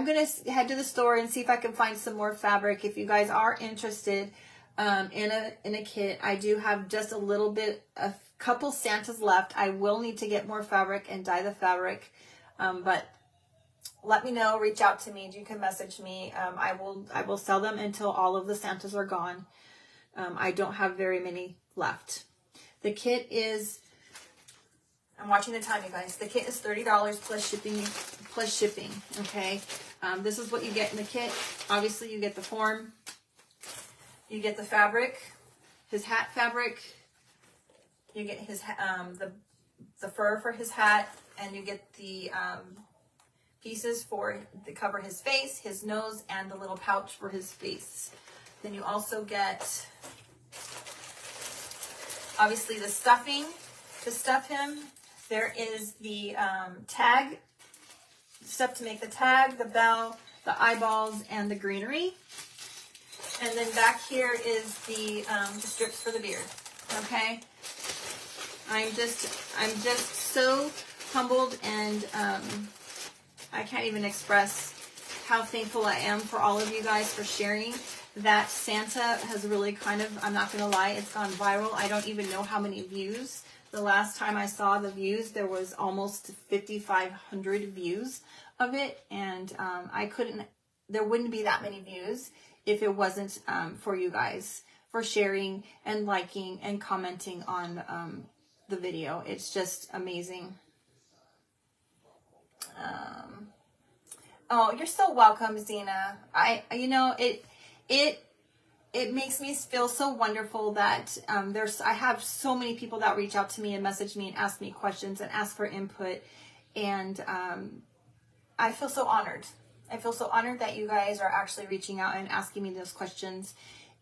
going to head to the store and see if I can find some more fabric. If you guys are interested in a kit, I do have just a couple Santas left. I will need to get more fabric and dye the fabric. But let me know, reach out to me. You can message me. I will sell them until all of the Santas are gone. I don't have very many left. The kit is, I'm watching the time, you guys. The kit is $30 plus shipping. Okay. This is what you get in the kit. Obviously you get the form, you get the fabric, his hat fabric, you get his, the fur for his hat, and you get the, pieces to cover his face, his nose, and the little pouch for his face. Then you also get, obviously, the stuffing to stuff him. There is the tag, stuff to make the tag, the bell, the eyeballs, and the greenery. And then back here is the strips for the beard. Okay. I'm just so humbled, and I can't even express how thankful I am for all of you guys for sharing. That Santa has really kind of, I'm not going to lie, it's gone viral. I don't even know how many views. The last time I saw the views, there was almost 5,500 views of it. And there wouldn't be that many views if it wasn't for you guys for sharing and liking and commenting on the video. It's just amazing. Oh, you're so welcome, Zena. It makes me feel so wonderful that I have so many people that reach out to me and message me and ask me questions and ask for input, and I feel so honored. I feel so honored that you guys are actually reaching out and asking me those questions,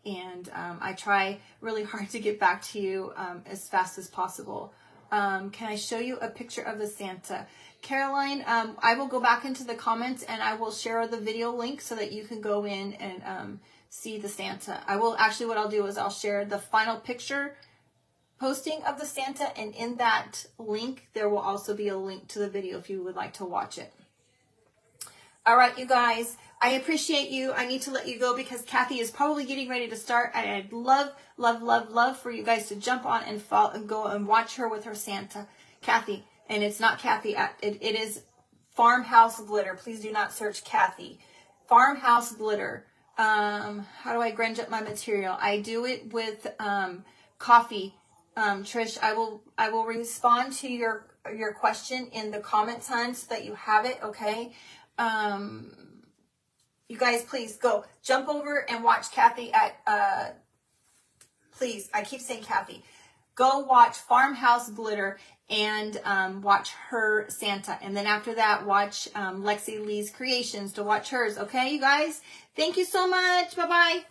and I try really hard to get back to you as fast as possible. Can I show you a picture of the Santa? Caroline, I will go back into the comments and I will share the video link so that you can go in and see the Santa. I will actually, what I'll do is I'll share the final picture posting of the Santa, and in that link there will also be a link to the video if you would like to watch it. All right, you guys, I appreciate you. I need to let you go because Kathy is probably getting ready to start. I'd love, love, love, love for you guys to jump on and follow and go and watch her with her Santa. Kathy, and it's not Kathy, it is Farmhouse Glitter. Please do not search Kathy. Farmhouse Glitter. How do I grunge up my material? I do it with coffee. Trish, I will respond to your question in the comments, hon, so that you have it, okay? You guys, please go jump over and watch Kathy at, please, I keep saying Kathy. Go watch Farmhouse Glitter and watch her Santa. And then after that, watch Lexi Lee's Creations to watch hers, okay, you guys? Thank you so much. Bye-bye.